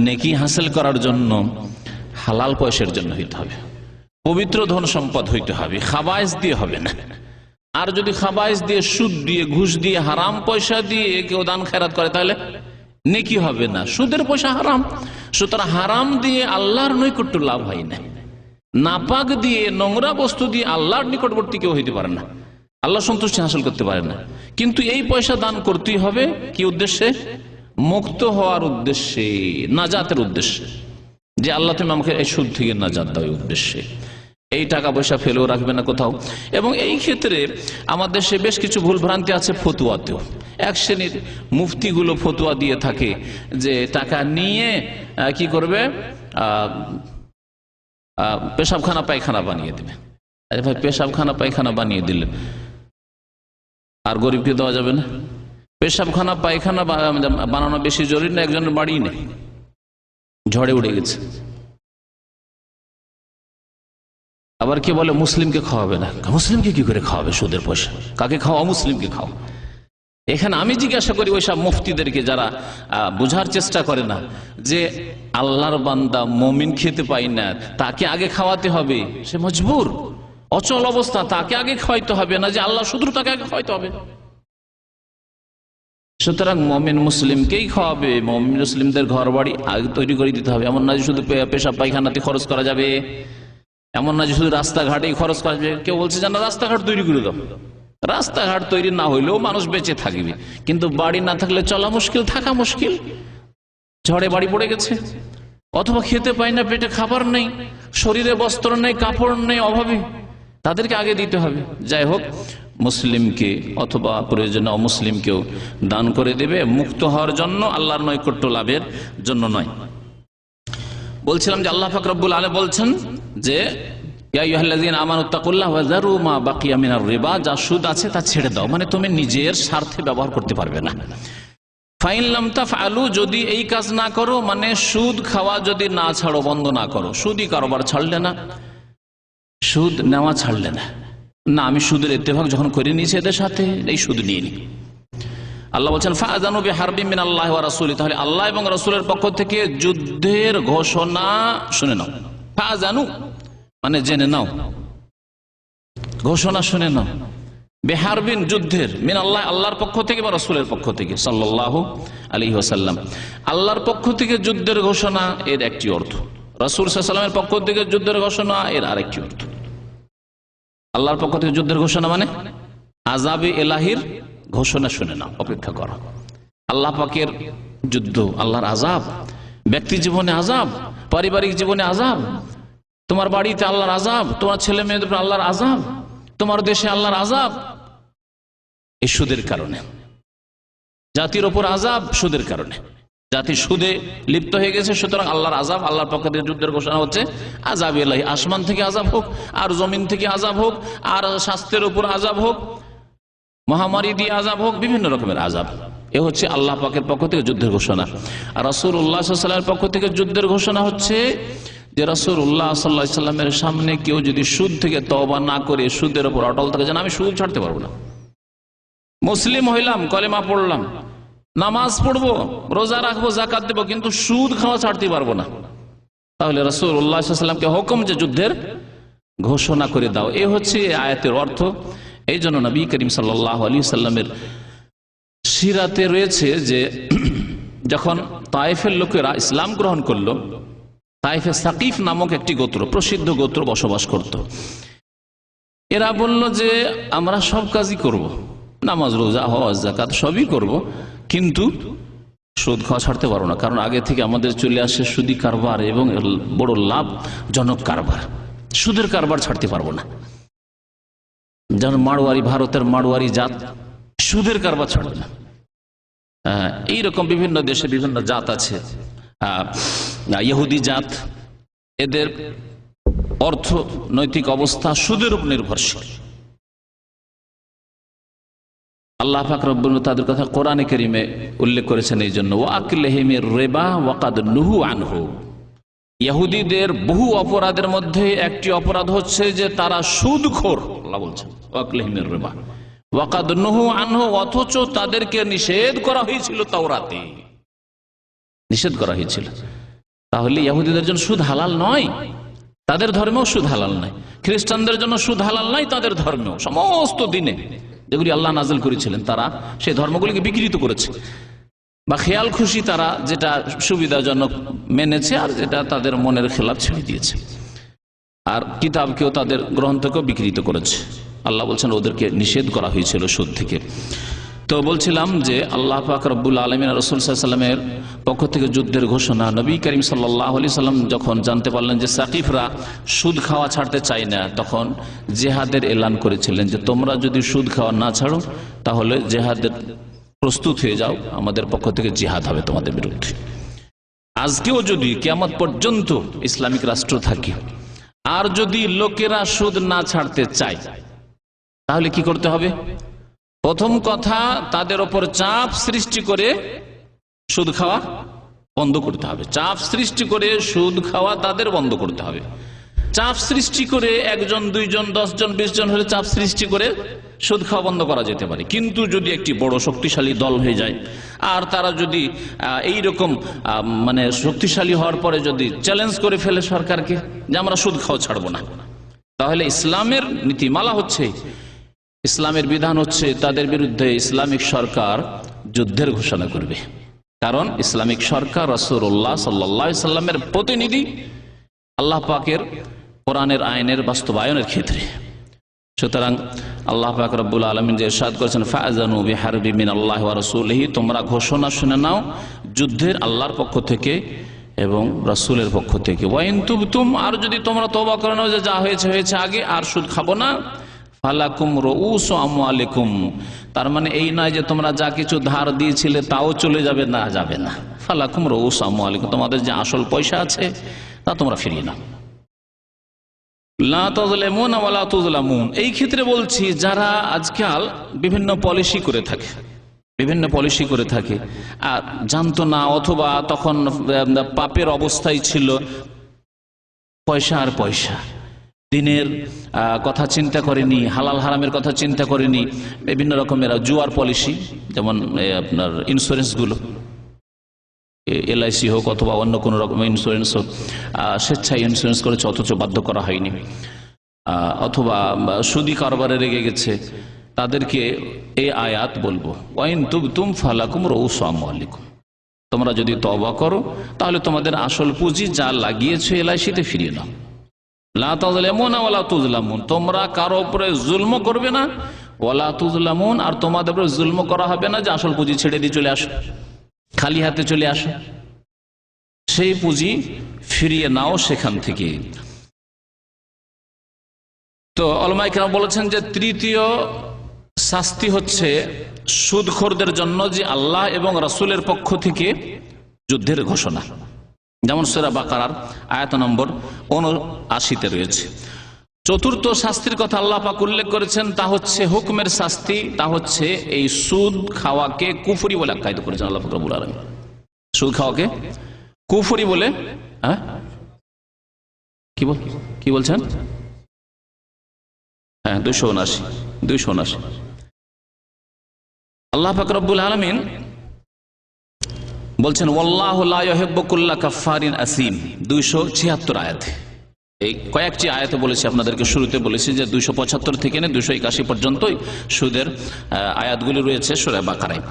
নেকি হাসিল করার জন্য হালাল পয়সার জন্য হইতে হবে, পবিত্র ধন সম্পদ হইতে হবে, খাবাইস দিয়ে হবে না। আর যদি খাবাইস দিয়ে, সুদ দিয়ে, ঘুষ দিয়ে, হারাম পয়সা দিয়ে কেউ দান খেরাত করে তাহলে নেকি হবে না, সুদের পয়সা হারাম। সুতরাং হারাম দিয়ে আল্লাহর নৈকট্য লাভ হয় না, নাপাক দিয়ে, নোংরা বস্তু দিয়ে আল্লাহর নিকটবর্তী কেউ হইতে পারে না, আল্লাহ সন্তুষ্টি হাসিল করতে পারে না। কিন্তু এই পয়সা দান করতেই হবে কি উদ্দেশ্যে? মুক্ত হওয়ার উদ্দেশ্যে, নাজাতের উদ্দেশ্যে, যে আল্লাহ তুমি আমাকে এই সুদ থেকে নাজাত দাও, এই উদ্দেশ্যে। এই টাকা পয়সা ফেলেও রাখবে না কোথাও। এবং এই ক্ষেত্রে আমাদের দেশে বেশ কিছু ভুল ভ্রান্তি আছে ফতুয়াতেও। এক শ্রেণীর মুফতিগুলো ফতুয়া দিয়ে থাকে যে টাকা নিয়ে কি করবে, পেশাবখানা পায়খানা বানিয়ে দেবে। আরে ভাই, পেশাবখানা পায়খানা বানিয়ে দিলেন আর গরিবকে দেওয়া যাবে না? পেশাবখানা পায়খানা বানানো বেশি জরুরি না? একজনের বাড়ি নেই, ঝড়ে উড়ে গেছে। আবার কে বলে মুসলিমকে খাওয়াবে না। মুসলিমকে কি করে খাওয়াবে সুদের পয়সা? কাকে খাওয়া? মুসলিমকে খাও। এখানে আমি জিজ্ঞাসা করি ওই সব মুফতিদেরকে যারা বোঝার চেষ্টা করে না যে আল্লাহর বান্দা মুমিন খেতে পাই না, তাকে আগে খাওয়াতে হবে, সে মজবুর, অচল অবস্থা, তাকে আগে খাওয়াইতে হবে না যে আল্লাহ শুধু তাকে আগে খাওয়াইতে হবে। সুতরাং মুমিন মুসলিমকেই খাওয়াবে, মুমিন মুসলিমদের ঘর বাড়ি আগে তৈরি করে দিতে হবে। এমন না যে শুধু পেশাব পায়খানাতে খরচ করা যাবে, এমন না যে শুধু রাস্তাঘাটেই খরচ করা যাবে। কেউ বলছে যে না, রাস্তাঘাট তৈরি করে দাও। রাস্তাঘাট তৈরি না হইলেও মানুষ বেঁচে থাকবে, কিন্তু বাড়ি না থাকলে চলা মুশকিল, থাকা মুশকিল। ঝড়ে বাড়ি পড়ে গেছে, অথবা খেতে পায় না, পেটে খাবার নেই, শরীরে বস্ত্র নেই, কাপড় নেই, অভাবী, তাদেরকে আগে দিতে হবে। যাই হোক, মুসলিমকে অথবা প্রয়োজনে অমুসলিমকেও দান করে দেবে, মুক্ত হওয়ার জন্য, আল্লাহর নৈকট্য লাভের জন্য নয়। বলছিলাম যে আল্লাহ পাক রব্বুল আলামিন বলছেন যে যা সুদ আছে তা ছেড়ে দাও, মানে তুমি নিজের স্বার্থে ব্যবহার করতে পারবে না। ফাইন লাম তাফআলু, যদি এই কাজ না করো, মানে সুদ খাওয়া যদি না ছাড়ো, বন্ধ না করো, সুদি কারবার ছাড়লে না, সুদ নেওয়া ছাড়লে না, না আমি সুদের ইত্তেফাক যখন করে নিয়েছি এদের সাথে, এই সুদ নিয়ে নি। আল্লাহ বলছেন ফাআযানু বিহারবিন মিনাল্লাহি ওয়া রাসূলি, তাহলে আল্লাহ এবং রাসূলের পক্ষ থেকে যুদ্ধের ঘোষণা শুনে নাও। ফাআযানু মানে জেনে নাও, ঘোষণা শুনে নাও, বিহারবিন যুদ্ধের, মিনাল্লাহ আল্লাহর পক্ষ থেকে বা রাসূলের পক্ষ থেকে সাল্লাল্লাহু আলাইহি ওয়াসাল্লাম। আল্লাহর পক্ষ থেকে যুদ্ধের ঘোষণা এর একটি অর্থ, রাসূল সাল্লাল্লাহু আলাইহি ওয়াসাল্লামের পক্ষ থেকে যুদ্ধের ঘোষণা এর আরেকটি অর্থ। আল্লাহর পক্ষ থেকে যুদ্ধের ঘোষণা মানে আযাবে ইলাহির ঘোষণা শুনে নাও, অপেক্ষা করো। আল্লাহ পাকের যুদ্ধ, আল্লাহর আযাব, ব্যক্তি জীবনে আযাব, পারিবারিক জীবনে আযাব, তোমার বাড়িতে আল্লাহর আযাব, তোমার ছেলে মেয়েদের উপর আল্লাহর আযাব, তোমার দেশে আল্লাহর আযাব, এই সুদের কারণে। জাতির ওপর আযাব সুদের কারণে, জাতি সুদে লিপ্ত হয়ে গেছে, সুতরাং আল্লাহর আযাব, আল্লাহর পক্ষ থেকে যুদ্ধের ঘোষণা হচ্ছে আযাবে ইলাহি। আসমান থেকে আযাব হোক, আর জমিন থেকে আযাব হোক, আর স্বাস্থ্যের উপর আযাব হোক, মহামারী দিয়ে আযাব হোক, বিভিন্ন রকমের আযাব। এ হচ্ছে আল্লাহ পাকের পক্ষ থেকে যুদ্ধের ঘোষণা। আর রাসূলুল্লাহ সাল্লাল্লাহু আলাইহি ওয়াসাল্লামের পক্ষ থেকে যুদ্ধের ঘোষণা হচ্ছে যে রাসূলুল্লাহ সাল্লাল্লাহু আলাইহি ওয়াসাল্লামের সামনে কেউ যদি সুদ থেকে তওবা না করে, সুদের উপর অটল থাকে, যেন আমি সুদ ছাড়তে পারবো না, মুসলিম হইলাম, কলেমা পড়লাম, নামাজ পড়বো, রোজা রাখবো, যাকাত দেবো, কিন্তু সুদ খাওয়া ছাড়তে পারবো না, তাহলে রাসূলুল্লাহ সাল্লাল্লাহু আলাইহি ওয়াসাল্লামকে হুকুম যে যুদ্ধের ঘোষণা করে দাও। এ হচ্ছে আয়াতের অর্থ। এই জন্য নবী করিম সাল্লাল্লাহু আলাইহি ওয়াসাল্লামের সিরাতে রয়েছে যে যখন তায়েফের লোকেরা ইসলাম গ্রহণ করলো, তায়েফে সাকিফ নামক একটি গোত্র, প্রসিদ্ধ গোত্র বসবাস করত। এরা বলল যে আমরা সব কাজই করব, নামাজ, রোজা, হজ, যাকাত সবই করব, কিন্তু সুদ খাওয়া ছাড়তে পারবো না, কারণ আগে থেকে আমাদের চলে আসে সুদি কারবার এবং বড় লাভজনক কারবার, সুদের কারবার ছাড়তে পারবো না। যেমন মারওয়ারি, ভারতের মারওয়ারি জাত সুদের কারবার ছাড়বে না। এইরকম বিভিন্ন দেশে বিভিন্ন জাত আছে, ইহুদি জাত, এদের অর্থনৈতিক অবস্থা সুদের উপর নির্ভরশীল। আল্লাহ পাক রব্বুল তাদের কথা কোরআনে কারীমে উল্লেখ করেছেন এই জন্য, ওয়াকিলহিমির রিবা ওয়াকাদ নুহু আনহু। ইহুদিদের বহু অপরাধের মধ্যে একটি অপরাধ হচ্ছে যে তারা সুদখোর। আল্লাহ বলছেন ওয়াকিলহিমির রিবা, ওয়াকাদ নুহু আনহু, অথচ তাদেরকে নিষেধ করা হয়েছিল তাওরাতে, নিষেধ করা হয়েছিল। তাহলে ইহুদিদের জন্য সুদ হালাল নয়, তাদের ধর্মেও সুদ হালাল নয়। খ্রিস্টানদের জন্য সুদ হালাল নয়, তাদের ধর্মেও। সমস্ত দিনে যেগুলি আল্লাহ নাজিল করেছিলেন তারা সেই ধর্মগুলিকে বিকৃত করেছে, বা খেয়াল খুশি তারা যেটা সুবিধাজনক মেনেছে আর যেটা তাদের মনের খেলাফ ছেড়ে দিয়েছে। আর কিতাবকেও, তাদের গ্রন্থকেও বিকৃত করেছে। আল্লাহ বলছেন ওদেরকে নিষেধ করা হয়েছিল সুদ থেকে। তো বলছিলাম যে আল্লাহ পাক রব্বুল আলামিন রাসূল সাল্লাল্লাহু আলাইহি ওয়াসাল্লামের পক্ষ থেকে যুদ্ধের ঘোষণা, নবী করিম সাল্লাল্লাহু আলাইহি সাল্লাম যখন জানতে পারলেন যে সাকিফরা সুদ খাওয়া ছাড়তে চায় না, তখন জেহাদের এলান করেছিলেন যে তোমরা যদি সুদ খাওয়া না ছাড়ো তাহলে জেহাদের প্রস্তুত হয়ে যাও, আমাদের পক্ষ থেকে জিহাদ হবে তোমাদের বিরুদ্ধে। আজকেও যদি কিয়ামত পর্যন্ত ইসলামিক রাষ্ট্র থাকে আর যদি লোকেরা সুদ না ছাড়তে চায় তাহলে কি করতে হবে? প্রথম কথা, তাদের ওপর চাপ সৃষ্টি করে সুদ খাওয়া বন্ধ করতে হবে। চাপ সৃষ্টি করে সুদ খাওয়া তাদের বন্ধ করতে হবে। চাপ সৃষ্টি করে 1 জন 2 জন 10 জন 20 জন হলে চাপ সৃষ্টি করে সুদ খাওয়া বন্ধ করা যেতে পারে। কিন্তু যদি একটি বড় শক্তিশালী দল হয়ে যায় আর তারা যদি এইরকম মানে শক্তিশালী হওয়ার পরে যদি চ্যালেঞ্জ করে ফেলে সরকারকে যে আমরা সুদ খাওয়া ছাড়বো না, তাহলে ইসলামের নীতিমালা হচ্ছে, ইসলামের বিধান হচ্ছে তাদের বিরুদ্ধে ইসলামিক সরকার যুদ্ধের ঘোষণা করবে। কারণ ইসলামিক সরকার রাসূলুল্লাহ সাল্লাল্লাহু আলাইহি সাল্লামের প্রতিনিধি আল্লাহ পাকের কোরআনের আইনের বাস্তবায়নের ক্ষেত্রে। সুতরাং আল্লাহ পাক রব্বুল আলামিন যে ইরশাদ করেছেন ফাআযানু বিহারবি মিনাল্লাহি ওয়া রাসূলিহি, তোমরা ঘোষণা শুনে নাও যুদ্ধের আল্লাহর পক্ষ থেকে এবং রাসূলের পক্ষ থেকে। ওয়া ইন তুবতুম, আর যদি তোমরা তওবা করে নাও যে যা হয়েছে হয়েছে, আগে আর সুদ খাবো না, ফালাকুম রউসু আমওয়ালিকুম, তার মানে এই নয় যে তোমরা যা কিছু ধার দিয়েছিলে তাও চলে যাবে, না, যাবে না। ফালাকুম রউসু আমওয়ালিকুম, তোমাদের যে আসল পয়সা আছে তা তোমরা ফিরিয়ে নাও। লা তাযলিমুনা ওয়া লা তুযলামুন, এই ক্ষেত্রে বলছি যারা আজকাল বিভিন্ন পলিসি করে থাকে আর জানতো না, অথবা তখন পাপের অবস্থায় ছিল, পয়সা আর পয়সা, দিনের কথা চিন্তা করেনি, হালাল হারামের কথা চিন্তা করেনি, বিভিন্ন রকমের জুয়ার পলিসি, যেমন আপনার ইন্স্যুরেন্সগুলো, LIC হোক অথবা অন্য কোনো রকম ইন্স্যুরেন্স হোক, স্বেচ্ছায় ইন্স্যুরেন্স করেছে অথচ বাধ্য করা হয়নি, অথবা সুদি কারবারে রেগে গেছে, তাদেরকে এই আয়াত বলবো, ওয়াইন তুবতুম ফালাকুম রউসু আমওয়ালিকুম, তোমরা যদি তওবা করো তাহলে তোমাদের আসল পুঁজি যা লাগিয়েছো LIC-তে ফিরিয়ে নাও। লা তাযলিমুনা ওয়া লা তুযলামুন, তোমরা কারো উপরে জুলম করবে না, ওয়া লা তুযলামুন, আর তোমাদের উপরে জুলম করা হবে না যে আসল পুঁজি ছেড়ে দিয়ে চলে আসো, খালি হাতে চলে আসো, সেই পুঁজি ফিরিয়ে নাও সেখান থেকে। তো উলামায়ে কেরাম বলেছেন যে তৃতীয় শাস্তি হচ্ছে সুদখোরদের জন্য যে আল্লাহ এবং রাসূলের পক্ষ থেকে যুদ্ধের ঘোষণা, যেমন সূরা বাকারার আয়াত নম্বর ৭৯-তে রয়েছে। চতুর্থ শাস্তির কথা আল্লাহ পাক উল্লেখ করেছেন, তা হচ্ছে হুকুমের শাস্তি, তা হচ্ছে এই সুদ খাওয়াকে কুফরি বলে আখ্যায়িত করেছেন আল্লাহ পাক রব্বুল আলামিন। সুদ খাওয়াকে কুফরি বলে, কি বলছেন? হ্যাঁ, 279 আল্লাহ পাক রব্বুল আলামিন বলছেন ওয়াল্লাহু লা ইউহিব্বু কুল্লা কাফফারিন আসিম, 276 আয়াতে। এই কয়েকটি আয়াতে বলেছি, আপনাদেরকে শুরুতে বলেছি যে 275 থেকে 281 পর্যন্ত সুদের আয়াতগুলি রয়েছে সূরা বাকারায়।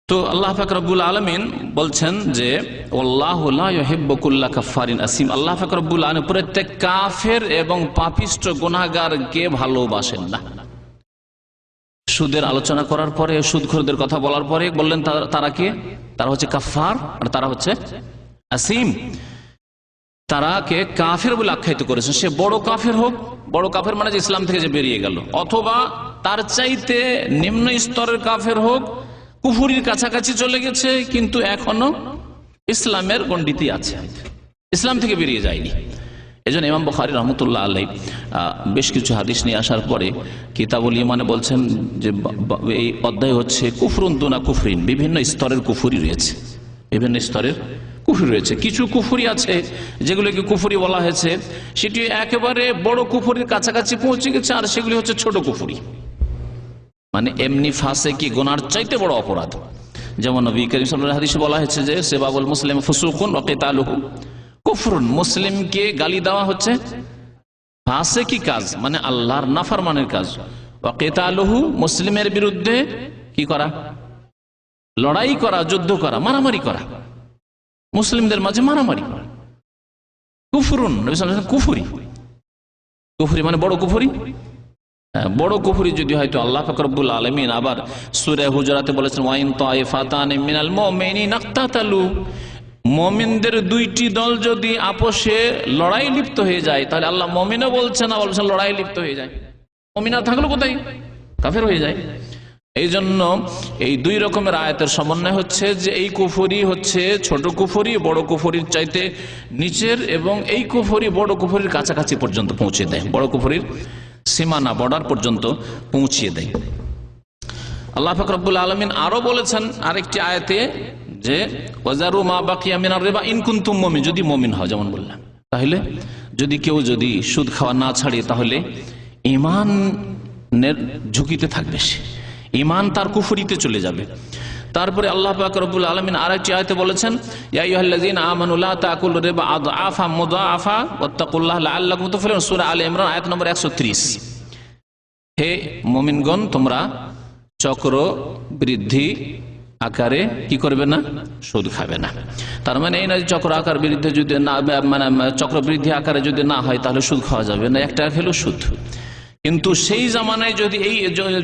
তো আল্লাহ পাক রব্বুল আলামিন বলছেন যে ওয়াল্লাহু লা ইউহিব্বু কুল্লা কাফফারিন আসিম, আল্লাহ পাক রব্বুল আলামিন প্রত্যেক কাফের এবং পাপিষ্ঠ গুনাহগারকে ভালোবাসেন না। সুদের আলোচনা করার পরে, সুদখোরদের কথা বলার পরে বললেন তারা কে? তারা হচ্ছে কাফফার আর তারা হচ্ছে আসিম। তারাকে কাফের বলে আখ্যায়িত করেছে। সে বড় কাফের হোক, বড় কাফের মানে যে ইসলাম থেকে যে বেরিয়ে গেল, অথবা তার চাইতে নিম্ন স্তরের কাফের হোক, কুফরির কাছাকাছি চলে গেছে কিন্তু এখনো ইসলামের গণ্ডিতে আছে, ইসলাম থেকে বেরিয়ে যায়নি। এজন্য ইমাম বুখারী রহমতুল্লাহ আলাইহি বেশ কিছু হাদিস নিয়ে আসার পরে কিতাবুল ঈমানে বলছেন যে এই অধ্যায় হচ্ছে কুফরুন দুনা কুফরিন, বিভিন্ন স্তরের কুফরি রয়েছে, বিভিন্ন স্তরের কুফরি রয়েছে। কিছু কুফরি আছে যেগুলোকে কুফরি বলা হয়েছে, সেটি একেবারে বড় কুফরির কাছাকাছি পৌঁছে গেছে, আর সেগুলি হচ্ছে ছোট কুফরি। মানে এমনি ফাসেকি গুনার চাইতে বড় অপরাধ। যেমন নবী করিম সাল্লাল্লাহু আলাইহি হাদিসে বলা হয়েছে যে সিবাবুল মুসলিম ফুসুকুন ওয়া কিতালুহু কুফরুন, মুসলিমকে গালি দেওয়া হচ্ছে ফাসেকি কাজ, মানে আল্লাহর নাফরমানের কাজ। ওয়া কিতালুহু, মুসলিমের বিরুদ্ধে কি করা? লড়াই করা, যুদ্ধ করা, মারামারি করা, মুসলিমদের মাঝে মারামারি করা। কুফরুন, নবী সাল্লাল্লাহু আলাইহি কুফরি, কুফরি মানে বড় কুফরি। বড় কুফরি যদি হয়তো আল্লাহ পাক রব্বুল আলামিন আবার সূরা হুজুরাতে বলেছেন ওয়াইন তাইফাতানি মিনাল মুমিনিনা ইকতাতালু, মুমিনদের দুইটি দল যদি আপোষে লড়াই লিপ্ত হয়ে যায়, তাহলে আল্লাহ মুমিনও বলছেন না, বলছেন লড়াই লিপ্ত হয়ে যায়। মুমিন না থাকলে কোথায় কাফের হয়ে যায়। এই জন্য এই দুই রকমের আয়াতের সমন্বয় হচ্ছে যে এই কুফরি হচ্ছে ছোট কুফরি, বড় কুফরির চাইতে নিচের, এবং এই কুফরি বড় কুফরির কাছাকাছি পর্যন্ত পৌঁছে দেয়, বড় কুফরির সীমানা বর্ডার পর্যন্ত পৌঁছিয়ে দেয়। আল্লাহ পাক রব্বুল আলামিন আরো বলেছেন আরেকটি আয়াতে যে ওয়াজারু মা বাকিয়া মিনার রিবা ইন কুনতুম মুমিন, যদি মুমিন হয়, যেমন বললাম। তাহলে যদি কেউ যদি সুদ খাওয়া না ছাড়ে, তাহলে ঈমানের ঝুঁকিতে থাকবে সে, ঈমান তার কুফরিতে চলে যাবে। তারপরে আল্লাহ পাক রব্বুল আলামিন আরেকটি আয়াতে বলেছেন ইয়া আইয়ুহাল্লাযীনা আমানু লা তাকুলু রিবা আদআফা মুদাআফা ওয়াত্তাকুল্লাহা লাআল্লাকুম তুফলিহুন, সূরা আলে ইমরান আয়াত নম্বর 130। হে মুমিনগণ, তোমরা চক্র বৃদ্ধি আকারে কি করবে না? সুদ খাবে না। তার মানে এই না যে চক্র আকার বৃদ্ধি যদি না, মানে চক্র বৃদ্ধি আকারে যদি না হয় তাহলে সুদ খাওয়া যাবে না, একটা খেলো সুদ। কিন্তু সেই জামানায় যদি এই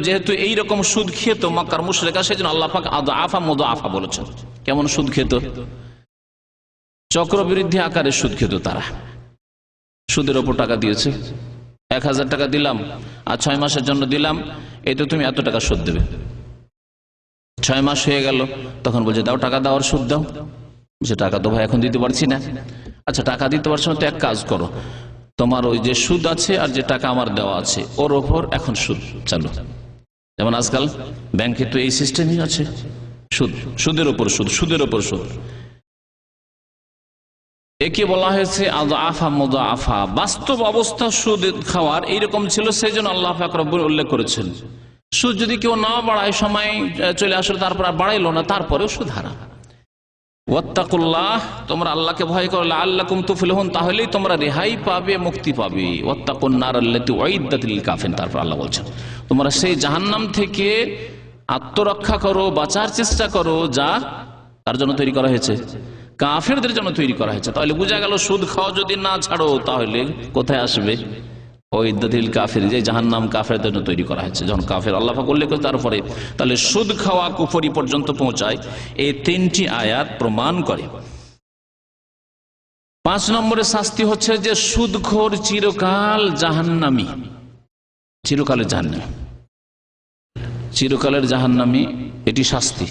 যেহেতু এইরকম সুদ খেত মক্কার মুশরিকরা, সেই জন্য আল্লাহ পাক আদআফা মুদাআফা বলেছেন। কেমন সুদ খেত? চক্রবৃদ্ধি আকারে সুদ খেত তারা। সুদের ওপর টাকা দিয়েছে, 1000 টাকা দিলাম আর 6 মাসের জন্য দিলাম, এই তো তুমি এত টাকা সুদ দেবে। 6 মাস হয়ে গেল, তখন বলছে দাও টাকা দাও আর সুদ দাও। সে টাকা তো ভাই এখন দিতে পারছি না। আচ্ছা টাকা দিতে পারছো না তো এক কাজ করো, তোমার ওই যে সুদ আছে আর যে টাকা আমার দেওয়া আছে ওর ওপর এখন সুদ চালু। যেমন আজকাল ব্যাংকে তো এই সিস্টেমই আছে, সুদ, সুদের ওপর সুদ, সুদের ওপর সুদ। একে বলা হয়েছে আদআফা মুদাআফা। বাস্তব অবস্থা সুদ খাওয়ার এইরকম ছিল, সেই জন্য আল্লাহ পাক রব্বুল উল্লেখ করেছেন সুদ যদি কেউ না বাড়ায়, সময় চলে আসলো তারপর আর বাড়াইলো না, তারপরেও সুদ হারাম। ওয়াত্তাকুল্লাহ, তোমরা আল্লাহকে ভয় করো, লাআল্লাকুম তুফলিহুন, তাহলেই তোমরা রেহাই পাবে, মুক্তি পাবে। ওয়াত্তাকুন নার আল্লাতী উইদ্দাত লিল কাফিরিন, তারপর আল্লাহ বলছেন তোমরা সেই জাহান্নাম থেকে আত্মরক্ষা করো, বাঁচার চেষ্টা করো, যা তার জন্য তৈরি করা হয়েছে, কাফেরদের জন্য তৈরি করা হয়েছে। তাহলে বোঝা গেল সুদ খাওয়া যদি না ছাড়ো তাহলে কোথায় আসবে? ওইদাতিল কাফির, যে জাহান্নাম কাফেরদের জন্য তৈরি করা হয়েছে। যখন কাফের আল্লাহ পাক উল্লেখ করে তারপরে তাহলে সুদ খাওয়া কুফরি পর্যন্ত পৌঁছায়, এই 3টি আয়াত প্রমাণ করে। 5 নম্বরের শাস্তি হচ্ছে যে সুদখোর চিরকাল জাহান্নামী, চিরকালের জাহান্নামী, চিরকালের জাহান্নামী, এটি শাস্তি।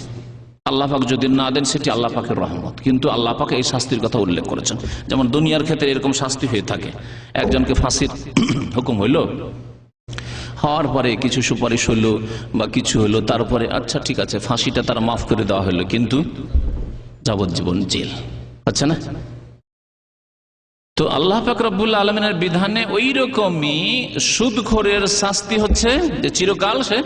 আল্লাহ পাক যদি না দেন সেটি আল্লাহ পাকের রহমত, কিন্তু আল্লাহ পাক এই শাস্তির কথা উল্লেখ করেছেন। যেমন দুনিয়ার ক্ষেত্রে এরকম শাস্তি হয়ে থাকে, একজনকে ফাঁসির হুকুম হইল, হওয়ার পরে কিছু সুপারিশ হইলো বা কিছু হইলো, তারপরে আচ্ছা ঠিক আছে ফাঁসিটা তারা মাফ করে দেওয়া হলো, কিন্তু যাবজ্জীবন জেল, আচ্ছা না? তো আল্লাহ পাক রব্বুল আলামিনের বিধানে ওই রকমই সুদখোরের শাস্তি হচ্ছে যে চিরকাল সে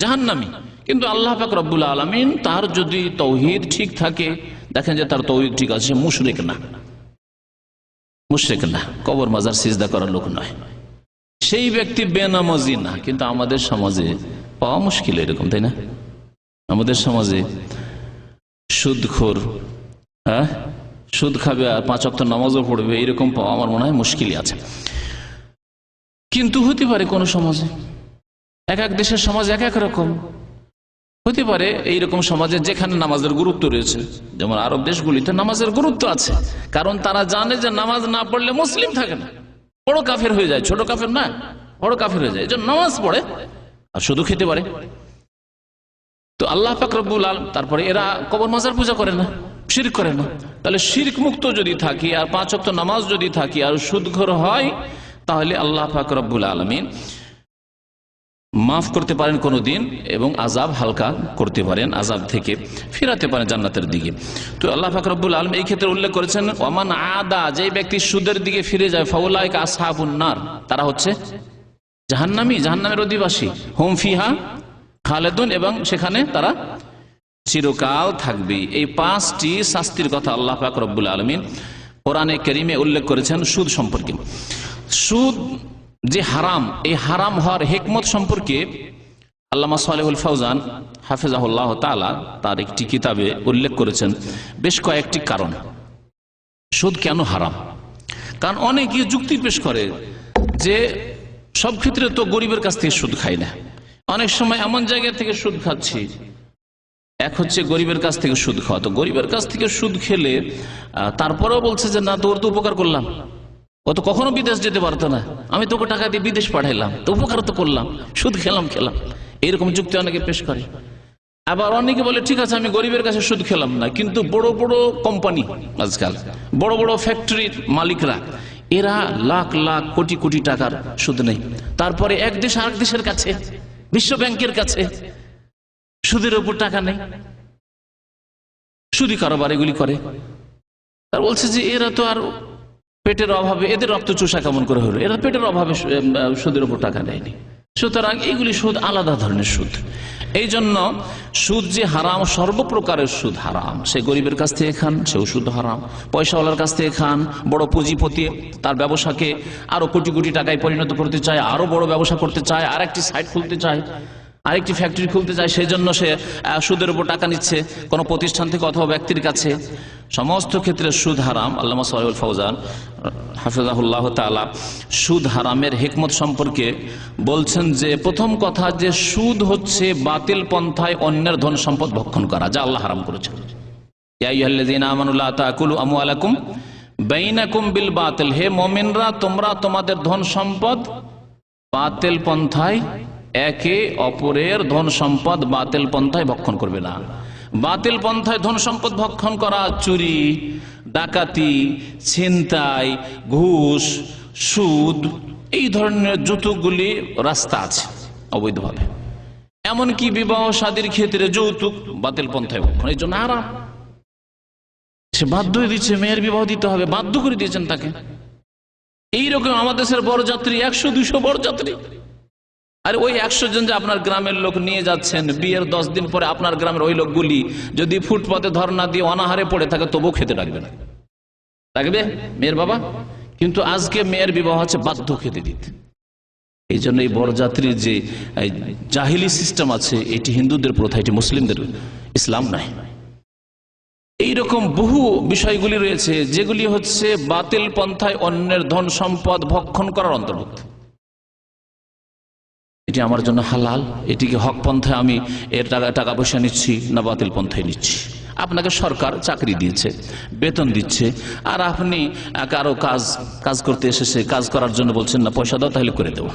জাহান্নামী। কিন্তু আল্লাহ পাক রব্বুল আলামিন তার যদি তৌহিদ ঠিক থাকে, দেখেন যে তার তৌহিদ ঠিক আছে, সে মুশরিক না, মুশরিক না, কবর মাজার সিজদা করার লোক নয়, সেই ব্যক্তি বেনামাজি না। কিন্তু আমাদের সমাজে পাওয়া মুশকিল এরকম, তাই না? আমাদের সমাজে সুদখোর, হ্যাঁ সুদ খাবে আর 5 ওয়াক্ত নামাজও পড়বে, এরকম পাওয়া আমার মনে হয় মুশকিলই আছে। কিন্তু হতে পারে কোন সমাজে, এক এক দেশের সমাজ এক এক রকম হতে পারে। এইরকম সমাজে যেখানে নামাজের গুরুত্ব রয়েছে, যেমন আরব দেশগুলিতে নামাজের গুরুত্ব আছে, কারণ তারা জানে যে নামাজ না পড়লে মুসলিম থাকে না, বড় কাফের হয়ে যায়, ছোট কাফের না, বড় কাফের হয়ে যায়, এই জন্য নামাজ পড়ে আর শুধু খেতে পারে। তো আল্লাহ পাক রব্বুল আলামিন, তারপরে এরা কবর মাজার পূজা করে না, শিরক করে না। তাহলে শিরক মুক্ত যদি থাকি আর 5 ওয়াক্ত নামাজ যদি থাকি আর সুদখোর হয়, তাহলে আল্লাহ পাক রব্বুল আলামিন মাফ করতে পারেন কোনদিন, এবং আযাব হালকা করতে পারেন, আযাব থেকে ফিরাতে পারেন জান্নাতের দিকে। তো আল্লাহ পাক রব্বুল আলামিন এই ক্ষেত্রে উল্লেখ করেছেন ওয়ামান আদা, যে ব্যক্তি সুদের দিকে ফিরে যায়, ফাউলাইকা আসহাবুন নার, তারা হচ্ছে জাহান্নামী, জাহান্নামের অধিবাসী, হুম ফিহা খালেদুন, এবং সেখানে তারা চিরকাল থাকবে। এই 5টি শাস্তির কথা আল্লাহ পাক রব্বুল আলামিন কোরআনে কারীমে উল্লেখ করেছেন সুদ সম্পর্কে। সুদ যে হারাম, এই হারাম হওয়ার হিকমত সম্পর্কে আল্লামা সালেহুল ফাওজান হাফিজাহুল্লাহ তাআলা তার একটি কিতাবে উল্লেখ করেছেন বেশ কয়েকটি কারণ সুদ কেন হারাম। কারণ অনেকে যুক্তি পেশ করে যে সব ক্ষেত্রে তো গরিবের কাছ থেকে সুদ খাই না, অনেক সময় এমন জায়গা থেকে সুদ খাচ্ছি। এক হচ্ছে গরিবের কাছ থেকে সুদ খাওয়া, তো গরিবের কাছ থেকে সুদ খেলে তারপরেও বলছে যে না, তোর তো উপকার করলাম, ও তো কখনো বিদেশ যেতে পারতো না, আমি তোকে টাকা দিয়ে বিদেশ পাঠাইলাম, তো উপকার তো করলাম, সুদ খেলাম। এইরকম যুক্তি অনেকে পেশ করে। আবার অনেকে বলে ঠিক আছে, আমি গরিবের কাছে সুদ খেলাম না, কিন্তু বড় বড় কোম্পানি, আজকাল বড় বড় ফ্যাক্টরির মালিকরা, এরা লাখ লাখ কোটি কোটি টাকার সুদ নেই, তারপরে এক দেশ আরেক দেশের কাছে, বিশ্ব ব্যাংকের কাছে সুদের উপর টাকা নেই, সুদি কারবার এগুলি করে। তার বলছে যে এরা তো আর পেটের অভাবে, এদের রক্ত চোষা কেমন করে হলো, এরা পেটের অভাবে সুদের উপর টাকা নেয়নি। সুতরাং এইগুলি সুদ আলাদা ধরনের সুদ। এই জন্য সুদ যে হারাম, সর্বপ্রকারের সুদ হারাম। সে গরিবের কাছ থেকে খান, সেও সুদ হারাম। পয়সাওয়ালার কাছ থেকে খান, বড় পুঁজিপতি তার ব্যবসাকে আরো কোটি কোটি টাকায় পরিণত করতে চায়, আরো বড় ব্যবসা করতে চায়, আর একটি সাইট খুলতে চায়, আরেকটি ফ্যাক্টরি খুলতে চায়, সেই জন্য সে সুদের উপর টাকা নিচ্ছে কোনো প্রতিষ্ঠান থেকে অথবা ব্যক্তির কাছে। সমস্ত ক্ষেত্রে সুদ হারাম। আল্লামা সালেহুল ফাওজান হাফিজাহুল্লাহ তাআলা সুদ হারামের হিকমত সম্পর্কে বলছেন যে প্রথম কথা, যে সুদ হচ্ছে বাতিল পন্থায় অন্যের ধন সম্পদ ভক্ষণ করা, যা আল্লাহ হারাম করেছেন। ইয়া আইয়ুহাল্লাযীনা আমানু লা তাকুলু আমওয়ালাকুম বাইনাকুম বিল বাতিল, হে মুমিনরা, তোমরা তোমাদের ধন সম্পদ বাতিল পন্থায়, একে অপরের ধন সম্পদ বাতিল পন্থায় ভক্ষণ করবে না। বাতিল পন্থায় ধন সম্পদ ভক্ষণ করা, চুরি, ডাকাতি, ছিনতাই, ঘুষ, সুদ, এই ধরনের যতগুলি রাস্তা আছে অবৈধভাবে, এমনকি বিবাহ শাদীর ক্ষেত্রে যৌতুক বাতিল পন্থায় ভক্ষণ, এই জন্য হারাম। সে বাধ্য হয়ে দিচ্ছে, মেয়ের বিবাহ দিতে হবে, বাধ্য করে দিয়েছেন তাকে। এইরকম আমাদের দেশের বরযাত্রী 100-200 বরযাত্রী, আর ওই 100 জন যে আপনার গ্রামের লোক নিয়ে যাচ্ছেন, বিয়ের 10 দিন পরে আপনার গ্রামের ওই লোকগুলি যদি ফুটপাতে ধর্ণা দিয়ে অনাহারে পড়ে থাকে, তবুও খেতে রাখবে না, রাখবে মেয়ের বাবা। কিন্তু আজকে মেয়ের বিবাহ হচ্ছে বাধ্য খেতে দিতে। এই জন্য এই বরযাত্রীর যে জাহিলি সিস্টেম আছে, এটি হিন্দুদের প্রথা, এটি মুসলিমদের, ইসলাম নয়। এইরকম বহু বিষয়গুলি রয়েছে যেগুলি হচ্ছে বাতিল পন্থায় অন্যের ধন সম্পদ ভক্ষণ করার অন্তর্ভুক্ত। এটি আমার জন্য হালাল, এটিকে হক পন্থায় আমি এর টাকা পয়সা নিচ্ছি না বাতিল পন্থায় নিচ্ছি। আপনাকে সরকার চাকরি দিয়েছে, বেতন দিচ্ছে, আর আপনি কারো কাজ করতে এসেছে, কাজ করার জন্য বলছেন না পয়সা দাও, তাহলে করে দেবো,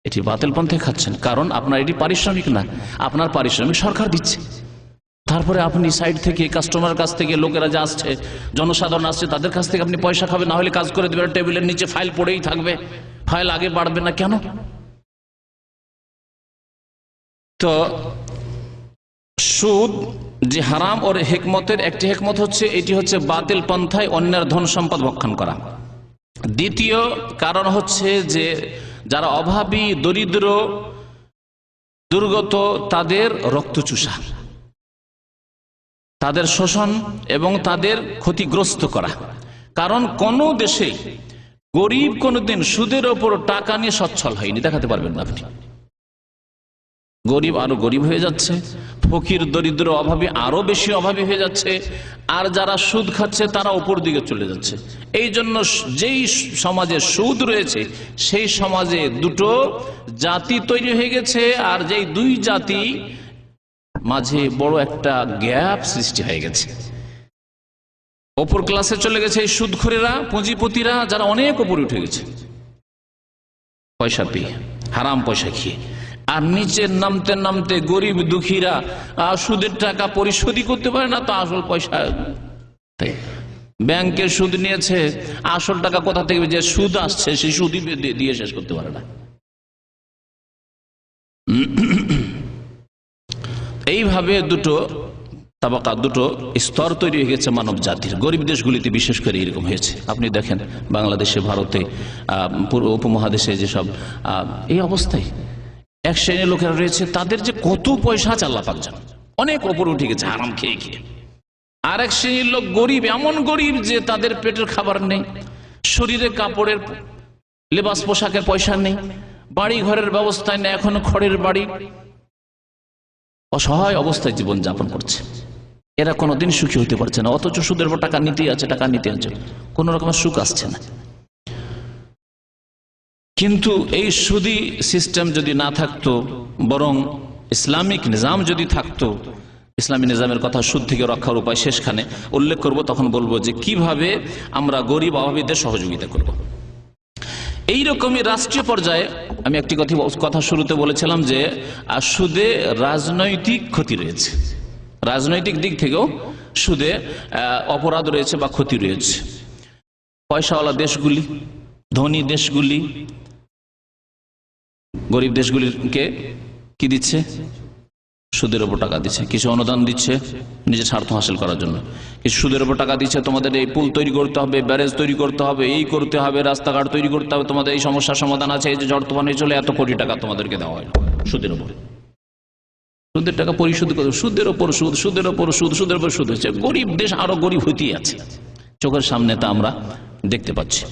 এটি বাতিল পন্থায় খাচ্ছেন। কারণ আপনার এটি পারিশ্রমিক না, আপনার পারিশ্রমিক সরকার দিচ্ছে। তারপরে আপনি সাইড থেকে, কাস্টমার কাছ থেকে, লোকেরা যা আসছে, জনসাধারণ আসছে, তাদের কাছ থেকে আপনি পয়সা খাবেন, না হলে কাজ করে দেবেন, টেবিলের নিচে ফাইল পড়েই থাকবে, ফাইল আগে বাড়বে না কেন? তো সুদ যে হারাম, ওর হিকমতের একটি হিকমত হচ্ছে, এটি হচ্ছে বাতিল পন্থায় অন্যের ধন সম্পদ ভক্ষণ করা। দ্বিতীয় কারণ হচ্ছে যে যারা অভাবী, দরিদ্র, দুর্গত, তাদের রক্ত চুষা, তাদের শোষণ এবং তাদের ক্ষতিগ্রস্ত করা। কারণ কোন দেশে গরিব কোনদিন সুদের ওপর টাকা নিয়ে সচ্ছল হয়নি, দেখাতে পারবেন না আপনি। গরিব আরো গরিব হয়ে যাচ্ছে, ফকির, দরিদ্র, অভাবী আরো বেশি অভাবী হয়ে যাচ্ছে, আর যারা সুদ খাচ্ছে তারা উপর দিকে চলে যাচ্ছে। এই জন্য যেই সমাজে সুদ রয়েছে, সেই সমাজে দুটো জাতি তৈরি হয়ে গেছে, আর যেই দুই জাতি মাঝে বড় একটা গ্যাপ সৃষ্টি হয়ে গেছে। ওপর ক্লাসে চলে গেছে এই সুদখোরেরা, পুঁজিপতিরা, যারা অনেক উপরে উঠে গেছে পয়সা পেয়ে, হারাম পয়সা খেয়ে। আর নিচে নামতে নামতে গরিব দুঃখীরা সুদের টাকা পরিশোধই করতে পারে না, তো আসল পয়সা ব্যাংকে সুদ নিয়েছে, আসল টাকা কোথা থেকে যে সুদ আসছে সেই সুদই দিয়ে শেষ করতে পারে না। এইভাবে দুটো তাবাকা, দুটো স্তর তৈরি হয়ে গেছে মানব জাতির। গরিব দেশগুলিতে বিশেষ করে এরকম হয়েছে। আপনি দেখেন বাংলাদেশে, ভারতে, পুরো উপমহাদেশে যেসব এই অবস্থায়, এক শ্রেণীর লোকেরা রয়েছে, তাদের যে কত পয়সা আছে আল্লাহ পাক জানেন, অনেক ওপরে উঠে গেছে হারাম খেয়ে খেয়ে। আর এক শ্রেণীর লোক গরিব, এমন গরিব যে তাদের পেটের খাবার নেই, শরীরে কাপড়ের লেবাস পোশাকের পয়সা নেই, বাড়ি ঘরের ব্যবস্থায় নেই, এখনো খড়ের বাড়ি, অসহায় অবস্থায় জীবন যাপন করছে। এরা কোনোদিন সুখী হতে পারছে না, অথচ সুদের উপর টাকা নিতে আছে, টাকা নিতে আছে, কোন রকমের সুখ আসছে না। কিন্তু এই সুদি সিস্টেম যদি না থাকতো, বরং ইসলামিক নিজাম যদি থাকতো, ইসলামী নিজামের কথা সুদ থেকে রক্ষার উপায় শেষখানে উল্লেখ করব, তখন বলবো যে কিভাবে আমরা গরিব অভাবীদের সহযোগিতা করব। এইরকমই রাষ্ট্রীয় পর্যায়ে আমি একটি কথা শুরুতে বলেছিলাম যে সুদে রাজনৈতিক ক্ষতি রয়েছে, রাজনৈতিক দিক থেকেও সুদে অপরাধ রয়েছে বা ক্ষতি রয়েছে। পয়সাওয়ালা দেশগুলি, ধনী দেশগুলি গরিব দেশগুলিকে কি দিচ্ছে? সুদের উপর টাকা দিচ্ছে, কিছু অনুদান দিচ্ছে নিজের স্বার্থ হাসিল করার জন্য, কিছু সুদের উপর টাকা দিচ্ছে, তোমাদের এই পুল তৈরি করতে হবে, ব্যারেজ তৈরি করতে হবে, এই করতে হবে, রাস্তাঘাট তৈরি করতে হবে, তোমাদের এই সমস্যার সমাধান আছে, এই যে ঝড় তুফান চলে এত কোটি টাকা তোমাদেরকে দেওয়া হয় সুদের উপর। সুদের টাকা পরিশোধ করে সুদের উপর সুদ, সুদের উপর সুদ, সুদের উপর সুদ হচ্ছে। গরিব দেশ আরো গরিব হইতেই আছে, চোখের সামনে তা আমরা দেখতে পাচ্ছি।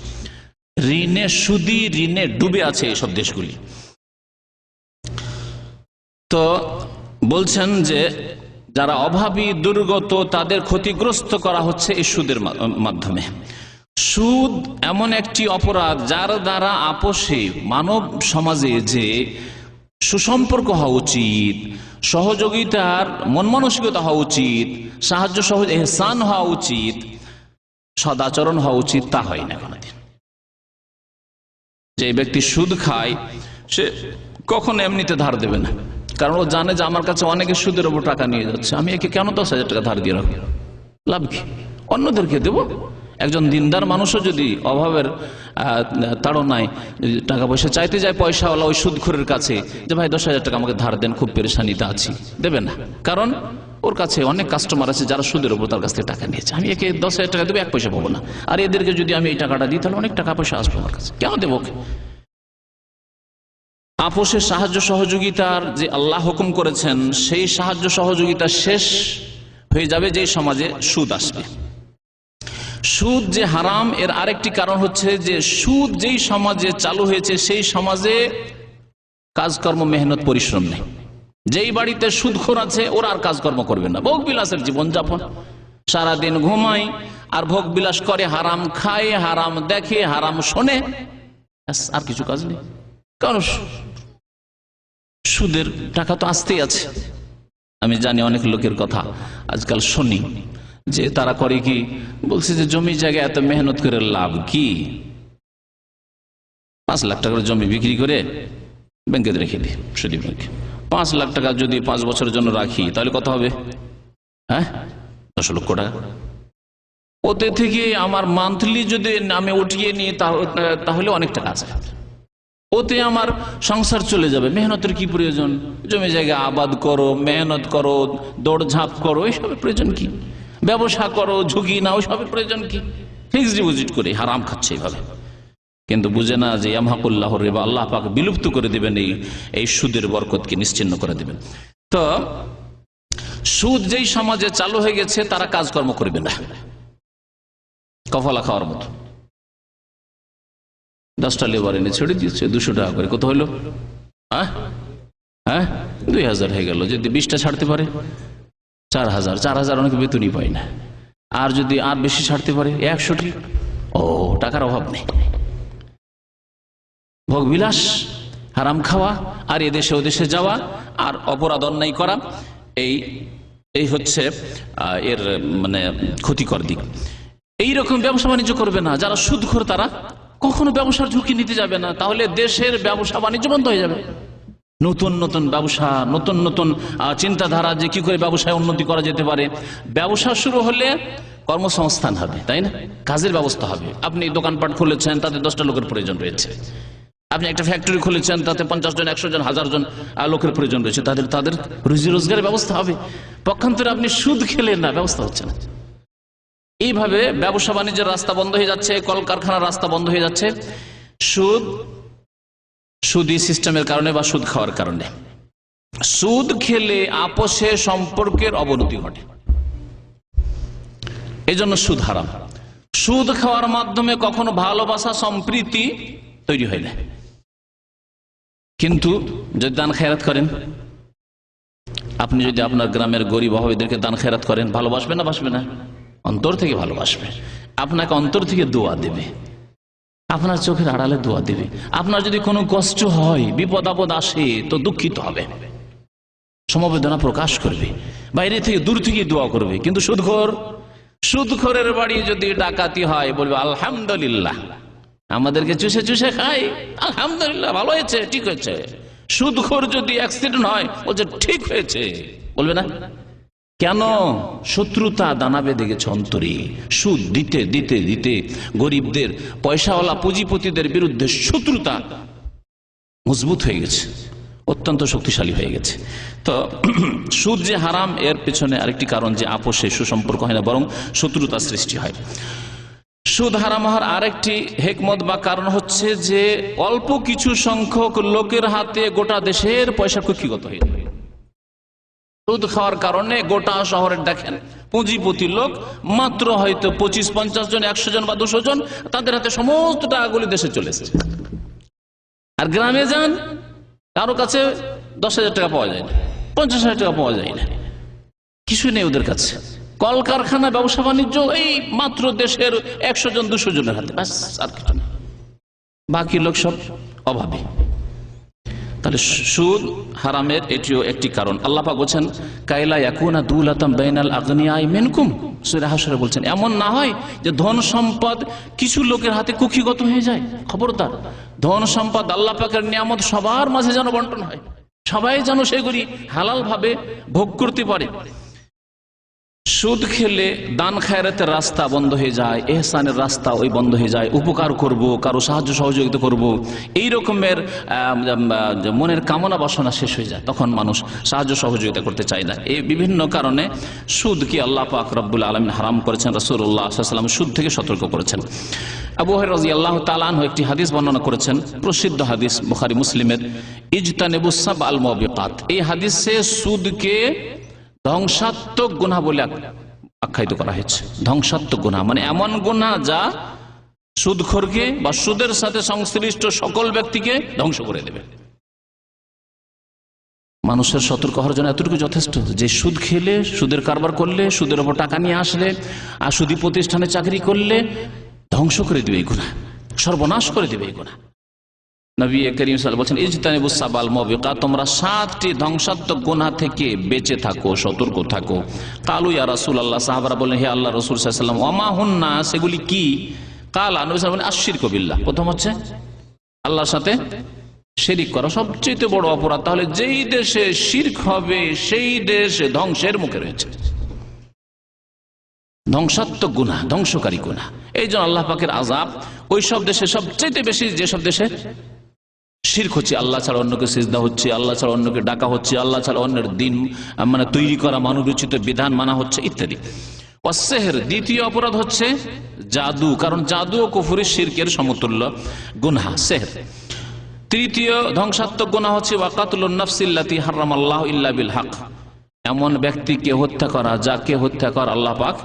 ঋণে সুদি ঋণে ডুবে আছে এইসব দেশগুলি। তো বলছেন যে যারা অভাবী দুর্গত তাদের ক্ষতিগ্রস্ত করা হচ্ছে এই সুদের মাধ্যমে। সুদ এমন একটি অপরাধ যার দ্বারা আপোষে মানব সমাজে যে সুসম্পর্ক হওয়া উচিত, সহযোগিতার মন মানসিকতা হওয়া উচিত, সাহায্য সহজ এহসান হওয়া উচিত, সদাচরণ হওয়া উচিত, তা হয় না কোনদিন। যে ব্যক্তি সুদ খায় সে কখনো এমনিতে ধার দেবে না, কারণ ও জানে যে আমার কাছে অনেকে সুদের উপর টাকা নিয়ে যাচ্ছে, আমি একে কেন 10,000 টাকা ধার দিয়ে রাখবো, লাভ কি, অন্যদেরকে দেবো। একজন দিনদার মানুষও যদি অভাবের তাড়নায় টাকা পয়সা চাইতে যায় পয়সাওয়ালা ওই সুদখোরের কাছে, যে ভাই 10,000 টাকা আমাকে ধার দেন, খুব পেরেশানিতে আছি, দেবে না, কারণ ওর কাছে অনেক কাস্টমার আছে যারা সুদের উপর তার কাছ থেকে টাকা নিয়েছে। আমি একে 10,000 টাকা দেবো, 1 পয়সা পাবো না, আর এদেরকে যদি আমি এই টাকাটা দিই তাহলে অনেক টাকা পয়সা আসবে আমার কাছে, কেন দেবো? আপোষের সাহায্য সহযোগিতার যে আল্লাহ হুকুম করেছেন, সেই সাহায্য সহযোগিতা শেষ হয়ে যাবে যে সমাজে সুদ আসবে। সুদ যে হারাম এর আরেকটি কারণ হচ্ছে যে সুদ যেই সমাজে চালু হয়েছে সেই সমাজে কাজকর্ম, মেহনত, পরিশ্রম নেই। যেই বাড়িতে সুদখোর আছে ওরা আর কাজকর্ম করবে না, ভোগ বিলাসের জীবনযাপন, সারাদিন ঘুমায় আর ভোগ বিলাস করে, হারাম খায়, হারাম দেখে, হারাম শোনে, আর কিছু কাজ নেই। কারণ সুদের টাকা তো আসতেই আছে। আমি জানি অনেক লোকের কথা আজকাল শুনি যে তারা করে কি, বলছে যে জমি জায়গায় এত মেহনত করে লাভ কি, 5 লাখ টাকার জমি বিক্রি করে ব্যাংকে রেখে দিই, সুদী ব্যাংকে 5 লাখ টাকা যদি 5 বছরের জন্য রাখি তাহলে কত হবে? 10 লক্ষ টাকা। ওতে থেকে আমার মান্থলি যদি আমি উঠিয়ে নিই তাহলে অনেক টাকা আছে, ওতে আমার সংসার চলে যাবে। মেহনতের কি প্রয়োজন? জমি জায়গা আবাদ করো, মেহনত করো, দৌড়ঝাঁপ করো, এইসবের প্রয়োজন কি? ব্যবসা করো, ঝুঁকি নাও, সবের প্রয়োজন কি? ফিক্সড ডিপোজিট করে হারাম খাচ্ছে এইভাবে। কিন্তু বুঝে না যে ইয়ামহাকুল্লাহর রিবা, আল্লাহ পাক বিলুপ্ত করে দিবেন এই সুদের বরকতকে, নিশ্চিহ্ন করে দিবেন। তো সুদ যেই সমাজে চালু হয়ে গেছে তারা কাজকর্ম করবে না, কফলা খাওয়ার মতো। 10টা লেবার এনে ছেড়ে দিচ্ছে 200 টাকা করে, কত হলো? 2000 হয়ে গেল। যদি 20টা ছাড়তে পারে 4000, 4000 অনেক বেতনই পায় না। আর যদি আর বেশি ছাড়তে পারে 100টি, ও টাকার অভাব নেই। ভোগবিলাস, হারাম খাওয়া, আর এদেশে ওদেশে যাওয়া, আর অপরাধ অন্যায় করা, এই হচ্ছে এর মানে ক্ষতিকর দিক। এইরকম ব্যবসা বাণিজ্য করবে না যারা সুদখোর, তারা কখনো ব্যবসার ঝুঁকি নিতে যাবে না, তাহলে দেশের ব্যবসা বাণিজ্য বন্ধ হয়ে যাবে। নতুন নতুন ব্যবসা, নতুন নতুন চিন্তাধারা যে কি করে ব্যবসায় উন্নতি করা যেতে পারে। ব্যবসা শুরু হলে কর্মসংস্থান হবে, তাই না? কাজের ব্যবস্থা হবে। আপনি দোকানপাট খুলেছেন, তাতে 10টা লোকের প্রয়োজন রয়েছে। আপনি একটা ফ্যাক্টরি খুলেছেন, তাতে 50 জন, 100 জন, 1000 জন লোকের প্রয়োজন রয়েছে, তাদের রুজি রোজগারের ব্যবস্থা হবে। পক্ষান্তরে আপনি সুদ খেলেন না, ব্যবস্থা হচ্ছে না। এইভাবে ব্যবসা বাণিজ্যের রাস্তা বন্ধ হয়ে যাচ্ছে, কলকারখানার রাস্তা বন্ধ হয়ে যাচ্ছে। সুদ সুদী সিস্টেমের কারণে বা সুদ খাওয়ার কারণে। সুদ খেলে আপোষে সম্পর্কের অবনতি ঘটে, এই জন্য সুদ হারাম। সুদ খাওয়ার মাধ্যমে কখনো ভালোবাসা সম্প্রীতি তৈরি হয় না। কিন্তু যদি দান খেরাত করেন, আপনি যদি আপনার গ্রামের গরিব অভাবীদেরকে দান খেরাত করেন, ভালোবাসবে না বাসবে না? অন্তর থেকে ভালোবাসবে, আপনাকে অন্তর থেকে দোয়া দেবে, আপনার চোখের আড়ালে দোয়া দেবে। আপনার যদি কোনো কষ্ট হয়, বিপদ আপদ আসে, তো দুঃখিত হবে, সমবেদনা প্রকাশ করবে, বাইরে থেকে দূর থেকে দোয়া করবে। কিন্তু সুদখোরের বাড়ি যদি ডাকাতি হয়, বলবে আলহামদুলিল্লাহ, আমাদেরকে চুষে চুষে খাই, আলহামদুলিল্লাহ ভালো হয়েছে, ঠিক হয়েছে। সুদখোর যদি অ্যাক্সিডেন্ট হয়, বলছে ঠিক হয়েছে, বলবে না? কেন? শত্রুতা দানা বেঁধে গেছে অন্তরে। সুদ দিতে দিতে দিতে গরিবদের, পয়সাওয়ালা পুঁজিপতিদের বিরুদ্ধে শত্রুতা মজবুত হয়ে গেছে, অত্যন্ত শক্তিশালী হয়ে গেছে। তো সুদ যে হারাম, এর পেছনে আরেকটি কারণ যে আপোষে সুসম্পর্ক হয় না, বরং শত্রুতা সৃষ্টি হয়। সুদ হারাম হওয়ার আরেকটি হেকমত বা কারণ হচ্ছে যে অল্প কিছু সংখ্যক লোকের হাতে গোটা দেশের পয়সা কুক্ষিগত হয়ে যায়। সুদ খাওয়ার কারণে গোটা শহরের দেখেন পুঁজিপতি লোক, মাত্র হয়তো 25-50 জন, 100 জন বা 200 জন, তাদের হাতে সমস্ত টাকাগুলি দেশে চলে এসেছে। আর গ্রামে যান, কারো কাছে 10,000 টাকা পাওয়া যায় না, 50,000 টাকা পাওয়া যায় না, কিছু নেই ওদের কাছে। কলকারখানা, ব্যবসা বাণিজ্য এই মাত্র দেশের 100 জন 200 জনের হাতে, ব্যাস, আর কিছু না, বাকি লোক সব অভাবী। তাহলে সুদ হারামের এটিও একটি কারণ। আল্লাহ পাক বলেন কাইলা ইয়াকুনা দুলাতাম বাইনাল আগনিয়াই মিনকুম, সূরা হাশরে বলছেন এমন না হয় যে ধন সম্পদ কিছু লোকের হাতে কুক্ষিগত হয়ে যায়। খবরদার, ধন সম্পদ আল্লাহ পাকের নিয়ামত সবার মাঝে যেন বন্টন হয়, সবাই যেন সেগুলি হালাল ভাবে ভোগ করতে পারে। সুদ খেলে দান খায়রাতের রাস্তা বন্ধ হয়ে যায়, এহসানের রাস্তা ওই বন্ধ হয়ে যায়। উপকার করব, কারো সাহায্য সহযোগিতা করব, এই রকমের মনের কামনা বাসনা শেষ হয়ে যায়, তখন মানুষ সাহায্য সহযোগিতা করতে চায় না। এই বিভিন্ন কারণে সুদকে আল্লাহ পাক রব্বুল আলামিন হারাম করেছেন, রাসূলুল্লাহ সাল্লাল্লাহু আলাইহি ওয়াসাল্লাম সুদ থেকে সতর্ক করেছেন। আবু হুরায়রা রাদিয়াল্লাহু তাআলা আনহু একটি হাদিস বর্ণনা করেছেন, প্রসিদ্ধ হাদিস বুখারী মুসলিমের, ইজতানিবুস সাবআল মুবিকাত। এই হাদিসে সুদকে ধ্বংসাত্মক গুনাহ বলে আখ্যায়িত করা হয়েছে। ধ্বংসাত্মক গুনাহ মানে এমন গুনাহ যা সুদখোরকে বা সুদের সাথে সংশ্লিষ্ট সকল ব্যক্তিকে ধ্বংস করে দেবে। মানুষের সতর্ক হওয়ার জন্য এতটুকু যথেষ্ট যে সুদ খেলে, সুদের কারবার করলে, সুদের উপর টাকা নিয়ে আসলে, আর সুদী প্রতিষ্ঠানে চাকরি করলে ধ্বংস করে দেবে এই গুনাহ, সর্বনাশ করে দেবে এই গুনাহ। নবী করিম সাল্লাল্লাহু আলাইহি ওয়াসাল্লাম বলেছেন ইজতানিবুস সাবাল মুবিকাত, তোমরা 7টি ধ্বংসাত্মক গুনাহ থেকে বেঁচে থাকো, সতর্ক থাকো। কালু ইয়া রাসূলুল্লাহ, সাহাবারা বললেন হে আল্লাহর রাসূল সাল্লাল্লাহু আলাইহি ওয়াসাল্লাম, ওয়া মা হুন্না, সেগুলি কি? কালা, নবী সাল্লাল্লাহু আলাইহি ওয়াসাল্লাম বলেন আশশিরকু বিল্লাহ, প্রথম হচ্ছে আল্লাহর সাথে শিরক করা, সবচেয়ে বড় অপরাধ। তাহলে যেই দেশে শিরক হবে সেই দেশ ধ্বংসের মুখে রয়েছে, ধ্বংসাত্মক গুনাহ, ধ্বংসকারী গুনাহ। এই জন্য আল্লাহ পাকের আযাব ওই সব দেশে সবচেয়ে বেশি, যেসব দেশে শিরক হচ্ছে, আল্লাহ ছাড়া অন্যকে সিজদা হচ্ছে, আল্লাহ ছাড়া অন্যকে ডাকা হচ্ছে, আল্লাহ ছাড়া অন্যের দিন মানে তৈরি করা মানবরচিত বিধান মানা হচ্ছে ইত্যাদি। ওয়াসসিহর, দ্বিতীয় অপরাধ হচ্ছে জাদু, কারণ জাদু ও কুফরি শিরকের সমতুল্য গুনাহ সিহর। তৃতীয় ধ্বংসাত্মক গুনাহ হচ্ছে ওয়াকাতুলুন নাফসিল্লাতী হারামাল্লাহু ইল্লা বিল হক, এমন ব্যক্তিকে হত্যা করা যাকে হত্যা করা আল্লাহ পাক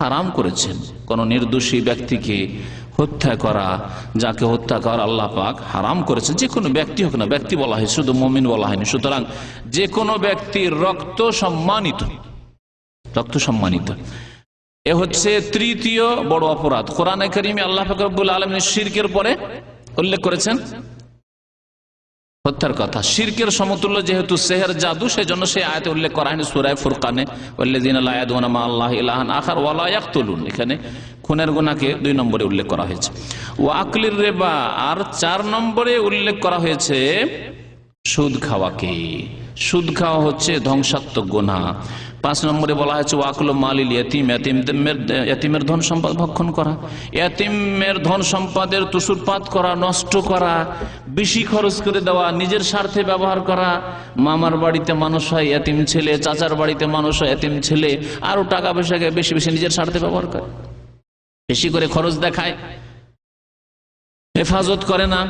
হারাম করেছেন। কোন নির্দোষী ব্যক্তিকে হত্যা করা যাকে হত্যা করা আল্লাহ পাক হারাম করেছেন, যে কোনো ব্যক্তি হোক না, ব্যক্তি বলা হয়, শুধু মুমিন বলা হয়নি। সুতরাং যে কোনো ব্যক্তির রক্ত সম্মানিত, রক্ত সম্মানিত, এ হচ্ছে তৃতীয় বড় অপরাধ। কোরআনে কারীমে আল্লাহ পাক রব্বুল আলামিন শিরকের পরে উল্লেখ করেছেন হত্যার কথা। শিরকের সমতুল্য যেহেতু সেহর, জাদু, সেজন্য সেই আয়াতে উল্লেখ করা হয়নি সূরা ফুরকানে, ওয়াল্লাযিনা লা ইয়াদউনা মা আল্লাহি ইলাহান আখার ওয়া লা ইয়াকতুলুন, এখানে খুনের গুনাহকে 2 নম্বরে উল্লেখ করা হয়েছে। ওয়া আকলির রিবা, আর 4 নম্বরে উল্লেখ করা হয়েছে সুদ খাওয়াকে। সুদ খাওয়া হচ্ছে ধ্বংসাত্মক গুনাহ। 5 নম্বরে বলা হয়েছে ওয়াকলু মালিল ইয়াতিম, ইয়াতিমের ধন সম্পদ ভক্ষণ করা, ইয়াতিমের ধন সম্পদের তুসুরপাত করা, নষ্ট করা, বেশি খরচ করে দেওয়া, নিজের স্বার্থে ব্যবহার করা। মামার বাড়িতে মানুষ হয় ইয়াতিম ছেলে, চাচার বাড়িতে মানুষ হয় ইয়াতিম ছেলে, আরো টাকা পয়সাকে বেশি বেশি নিজের স্বার্থে ব্যবহার করে, বেশি করে খরচ দেখায়, হেফাজত করে না,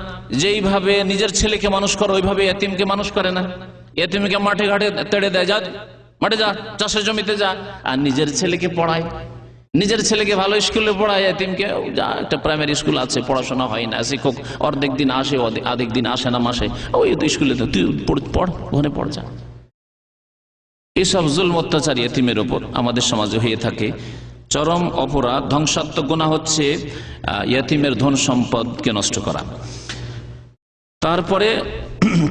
যেইভাবে নিজের ছেলেকে মানুষ করে ওইভাবে এতিমকে মানুষ করে না। এতিমকে মাঠে ঘাটে তেড়ে দেয়, যা মাঠে যা, চাষের জমিতে যা, আর নিজের ছেলেকে পড়ায়, নিজের ছেলেকে ভালো স্কুলে পড়ায়। এতিমকে যা, একটা প্রাইমারি স্কুল আছে, পড়াশোনা হয় না, শিক্ষক অর্ধেক দিন আসে, অর্ধেক দিন আসে না মাসে, ওই স্কুলে তুই পড়, ওখানে পড় যা। এইসব জুলম অত্যাচার এতিমের ওপর আমাদের সমাজে হয়ে থাকে। চরম অপরাধ, ধ্বংসাত্মক গুনাহ হচ্ছে এতিমের ধন সম্পদকে নষ্ট করা। তারপরে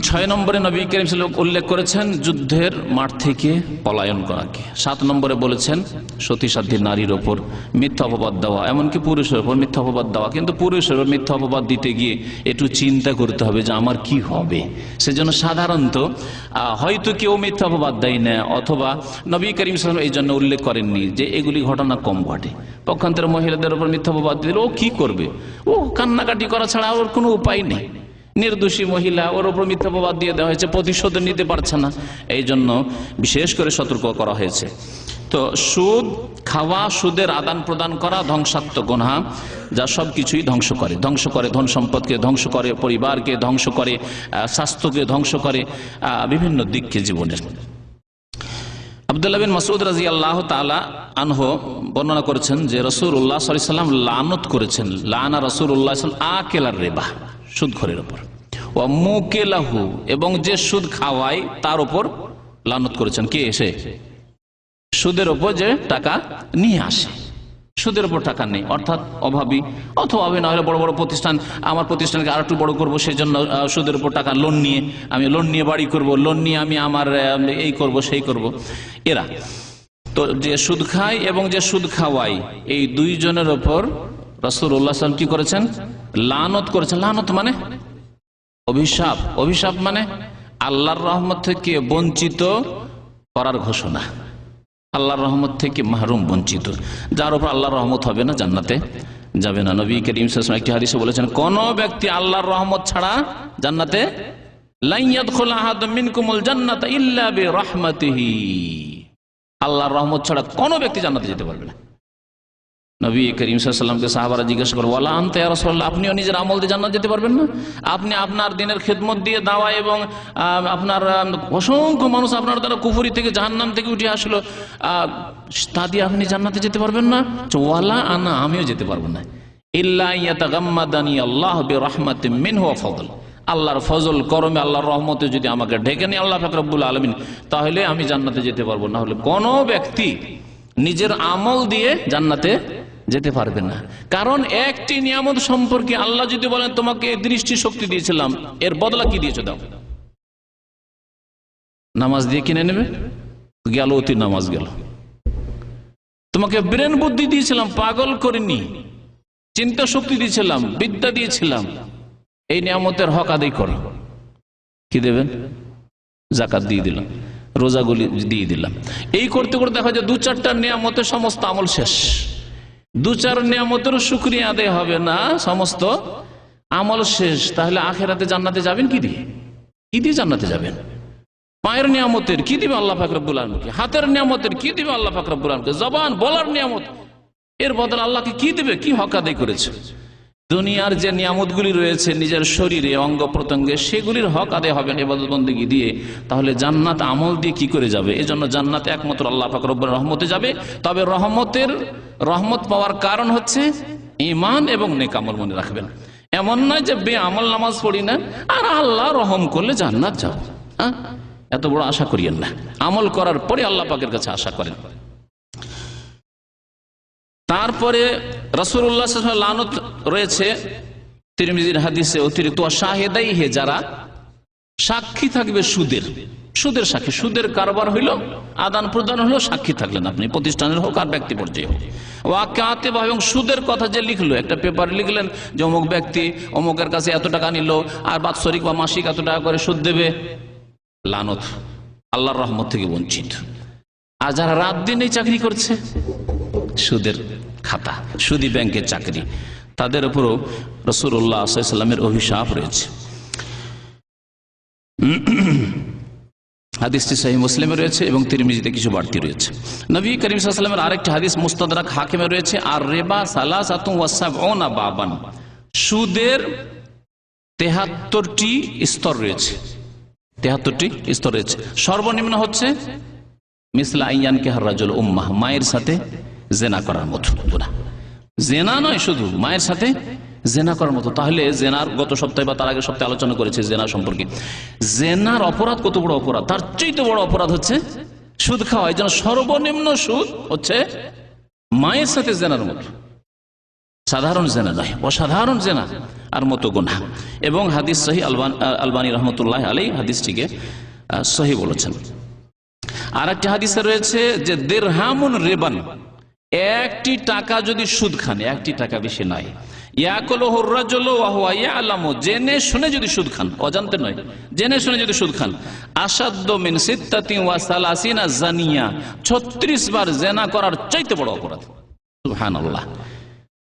6 নম্বরে নবী করিম সাল্লাল্লাহু আলাইহি ওয়াসাল্লাম উল্লেখ করেছেন যুদ্ধের মাঠ থেকে পলায়ন করাকে। 7 নম্বরে বলেছেন সতী সাধ্বী নারীর ওপর মিথ্যা অপবাদ দেওয়া, এমনকি পুরুষের ওপর মিথ্যা অপবাদ দেওয়া। কিন্তু পুরুষের ওপর মিথ্যা অপবাদ দিতে গিয়ে একটু চিন্তা করতে হবে যে আমার কি হবে। সেজন্য সাধারণত হয়তো কেউ মিথ্যা অপবাদ দেয় না, অথবা নবী করিম সাল্লাল্লাহু আলাইহি ওয়াসাল্লাম এই জন্য উল্লেখ করেননি যে এগুলি ঘটনা কম ঘটে। পক্ষান্তরে মহিলাদের ওপর মিথ্যা অপবাদ দিলে ও কি করবে, ও কান্নাকাটি করা ছাড়া ওর কোনো উপায় নেই। নির্দোষী মহিলা, ওর উপর মিথ্যা অপবাদ দিয়ে দেওয়া হয়েছে, প্রতিশোধ নিতে পারছে না, এই জন্য বিশেষ করে সতর্ক করা হয়েছে। তো সুদ খাওয়া, সুদের আদান প্রদান করা ধ্বংসাত্মক গুনাহ, যা সব কিছুই ধ্বংস করে, ধন সম্পদকে ধ্বংস করে, পরিবারকে ধ্বংস করে, স্বাস্থ্যকে ধ্বংস করে, বিভিন্ন দিককে জীবনের। আব্দুল্লাহ বিন মাসউদ রাদিয়াল্লাহু তাআলা আনহু বর্ণনা করেছেন যে রাসূলুল্লাহ সাল্লাল্লাহু আলাইহি ওয়াসাল্লাম লানত করেছেন, লানা রাসূলুল্লাহ সাল্লাল্লাহু আলাইহি ওয়াসাল্লাম আকিলার রিবা, সুদখোরের উপর, ওয়া মুকিলাহু, এবং যে সুদ খাওয়ায় তার উপর লানত করেছেন। কে? এসে সুদের উপর যে টাকা নিয়ে আসে, সুদের উপর টাকা নেই, অর্থাৎ অভাবী, অথবা না হলে বড় বড় প্রতিষ্ঠান, আমার প্রতিষ্ঠানকে আর একটু বড় করবো, সেই জন্য সুদের উপর টাকা লোন নিয়ে বাড়ি করব, লোন নিয়ে আমি আমার এই করব সেই করব। এরা তো যে সুদ খায় এবং যে সুদ খাওয়ায়, এই দুইজনের ওপর রাসূলুল্লাহ সাল্লাল্লাহু আলাইহি ওয়াসাল্লাম কি করেছেন? লানত করেছেন। লানত মানে অভিশাপ, অভিশাপ মানে আল্লাহর রহমত থেকে বঞ্চিত করার ঘোষণা, আল্লাহর রহমত থেকে মাহরুম, বঞ্চিত, যার উপর আল্লাহর রহমত হবে না, জান্নাতে যাবে না। নবী করিম সাল্লাল্লাহু আলাইহি ওয়াসাল্লাম একটি হাদিসে বলেছেন, কোন ব্যক্তি আল্লাহর রহমত ছাড়া জান্নাতে, লা ইয়াদখুলু আহাদুম মিনকুমুল জান্নাতা ইল্লা বিরাহমাতিহি, আল্লাহর রহমত ছাড়া কোন ব্যক্তি জান্নাতে যেতে পারবে না। নবী করিম সাল্লাল্লাহু আলাইহি ওয়াসাল্লামকে সাহাবারা জিজ্ঞাসা করে, ওয়ালা আনতা ইয়া রাসূলুল্লাহ, আপনিও নিজের আমল দিয়ে জান্নাত যেতে পারবেন না? আপনি আপনার দিনের খেদমত দিয়ে, দাওয়া এবং আপনার অসংখ্য মানুষ আপনার দ্বারা কুফরি থেকে, জাহান্নাম থেকে উঠে আসলো, তা দিয়ে আপনি জান্নাতে যেতে পারবেন না? ওয়ালা আনা, আমিও যেতে পারবো না। ইল্লা ইয়াতাগাম্মাদানি আল্লাহু বিরাহমাতিন মিনহু ওয়া ফাদল, আল্লাহর ফজল করমে, আল্লাহর রহমতে যদি আমাকে ঢেকে নেয় আল্লাহ পাক রব্বুল আলামিন, তাহলে আমি জান্নাতে যেতে পারবো, না হলে কোন ব্যক্তি নিজের আমল দিয়ে জান্নাতে যেতে পারবে না। কারণ একটি নিয়ামত সম্পর্কে আল্লাহ যদি বলেন তোমাকে দৃষ্টি শক্তি দিয়েছিলাম, এর বদলা কি দিয়েছো দাও, নামাজ দিয়ে কিনে নেবে, গেল অতি নামাজ গেল। তোমাকে ব্রেন বুদ্ধি দিয়েছিলাম, পাগল করিনি, চিন্তা শক্তি দিয়েছিলাম, বিদ্যা দিয়েছিলাম, এই নিয়ামতের হক আদায় করো, কি দেবেন? যাকাত দিয়ে দিলাম, রোজাগুলি দিয়ে দিলাম। এই করতে করতে দেখা যায় 2-4টা নিয়ামতের সমস্ত আমল শেষ। 2-4 নিয়ামতের শুকরিয়া আদায় হবে না, সমস্ত আমল শেষ। তাহলে আখেরাতে জান্নাতে যাবেন কি দিয়ে? কি দিয়ে জান্নাতে যাবেন? পায়ের নিয়ামতের কি দিবে আল্লাহ পাক রব্বুল আলামিনকে? হাতের নিয়ামতের কি দিবে আল্লাহ পাক রব্বুল আলামিনকে? জবান বলার নিয়ামত, এর বদলে আল্লাহকে কি দিবে? কি হক আদায় করেছে? দুনিয়ার যে নিয়ামতগুলি রয়েছে নিজের শরীরে, অঙ্গ প্রত্যঙ্গে, সেগুলির হক আদায় হবে না ইবাদত বন্দেগী দিয়ে। তাহলে জান্নাত আমল দিয়ে কি করে যাবে? এজন্য জান্নাত একমাত্র আল্লাহ পাক রব্বুল রহমতে যাবে। তবে রহমত পাওয়ার কারণ হচ্ছে ঈমান এবং নেক আমল, মনে রাখবেন। এমন নয় যে বেআমল নামাজ পড়ি না আর আল্লাহ রহম করলে জান্নাত যাব, এত বড় আশা করিয়েন না। আমল করার পরে আল্লাহ পাকের কাছে আশা করেন। তারপরে রাসূলুল্লাহ সাল্লাল্লাহু আলাইহি ওয়াসাল্লাম লানত রয়েছে তিরমিজির হাদিসে, অতিরিক্ত শাহেদাইহি, যারা সাক্ষী থাকবে সুদের সাক্ষী, সুদের কারবার হইল, আদান প্রদান হলো, সাক্ষী থাকলেন আপনি, প্রতিষ্ঠানের হোক আর ব্যক্তি পর্যায়ে হোক। ওয়াকাতে, এবং সুদের কথা যে লিখলো, একটা পেপার লিখলেন যে অমুক ব্যক্তি অমুকের কাছে এত টাকা নিল আর বাৎসরিক বা মাসিক এত টাকা করে সুদ দেবে, লানত, আল্লাহর রহমত থেকে বঞ্চিত। আর যারা রাত দিন এই চাকরি করছে, সুদের খাতা, সুদী ব্যাংকের চাকরি, তাদের উপরও রাসূলুল্লাহ সাল্লাল্লাহু আলাইহি ওয়াসাল্লামের অভিশাপ রয়েছে। হাদিসটি সহিহ মুসলিমে রয়েছে এবং তিরমিজিতে কিছু বাড়তি রয়েছে। নবী করিম সাল্লাল্লাহু আলাইহি ওয়াসাল্লামের আরেকটি হাদিস মুস্তাদরাক হাকিমে রয়েছে, আর রিবা সালাসাতুন ওয়া সাবউনা বাবান, সুদের 73টি স্তর রয়েছে, 73টি স্তর রয়েছে। সর্বনিম্ন হচ্ছে মিসলা আইয়ানকে হারাজুল উম্মাহ, মায়ের সাথে জেনা করার মতো গুনাহ। জেনা নয়, শুধু মায়ের সাথে জেনা করার মতো। তাহলে জেনার গত সপ্তাহে বা তার আগের সপ্তাহে আলোচনা করেছে জেনা সম্পর্কে। জেনার অপরাধ কত বড় অপরাধ, তার চাইতে বড় অপরাধ হচ্ছে সুদ খাওয়া। এই জন্য সর্বনিম্ন সুদ হচ্ছে মায়ের সাথে জেনার মতো, সাধারণ জেনা নয়, অসাধারণ জেনা আর মতো গুনাহ। এবং হাদিস সহিহ, আলবানী রহমতুল্লাহ আলাইহি হাদিসটিকে সহিহ বলেছেন। আর একটি হাদিসে রয়েছে যে দিরহামুন রিবান, একটি টাকা যদি সুদ খান, একটি টাকা, বেশি নয়, ইয়াকুলুহু রাজুলু ওয়া হুয়া ইয়ালামু, জেনে শুনে যদি সুদ খান, অজান্তে নয়, জেনে শুনে যদি সুদ খান, আসাদ্দু মিন সিত্তাতিন ওয়া সালাসিনা জানিয়া, 36 বার জেনা করার চাইতে বড় অপরাধ। সুবহানাল্লাহ।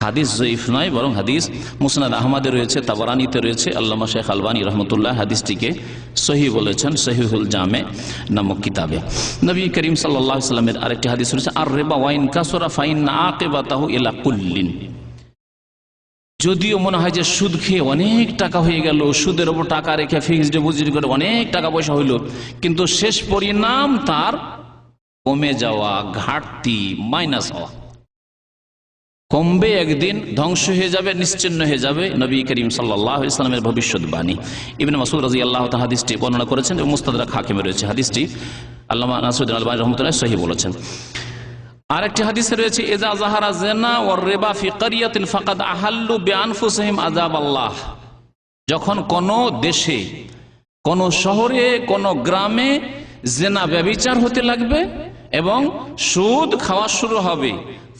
হাদিস জয়ীফ নয়, বরং হাদিস মুসনাদ আহমদে রয়েছে, তাবরানীতে রয়েছে। আল্লামা শেখ আলবানী রহমতুল্লাহ হাদিসটিকে সহিহ বলেছেন সহিহুল জামে নামক কিতাবে। নবী করিম সাল্লাল্লাহু আলাইহি ওয়াসাল্লামের আরেকটি হাদিস রয়েছে, আর রিবা ওয়াইন কাসরা ফাইন আকিবাতাহু ইলা কুল্লিন। যদিও মনে হয় যে সুদ খেয়ে অনেক টাকা হয়ে গেল, সুদের উপর টাকা রেখে ফিক্সড ডিপোজিট করে অনেক টাকা পয়সা হইল, কিন্তু শেষ পরিণাম তার কমে যাওয়া, ঘাটতি, মাইনাস হওয়া, কমবে, একদিন ধ্বংস হয়ে যাবে, নিশ্চিহ্ন হয়ে যাবে। নবী করিম সাল্লাল্লাহু আলাইহি ওয়াসাল্লামের ভবিষ্যৎবাণী। ইবনে মাসউদ রাদিয়াল্লাহু তাআলা হাদিসটি বর্ণনা করেছেন এবং মুস্তাদরাক হাকিমে রয়েছে। হাদিসটি আল্লামা নাসিরউদ্দিন আলবানী রাহমাতুল্লাহ সহিহ বলেছেন। আরেকটি হাদিসে রয়েছে, ইজা যাহারা জিনা ওয়ার রিবা ফি ক্বরিয়াতিন ফাকাদ আহাল্লু বিআনফুসিহিম আযাবাল্লাহ। যখন কোন দেশে, কোন শহরে, কোন গ্রামে জিনা ব্যভিচার হতে লাগবে এবং সুদ খাওয়া শুরু হবে,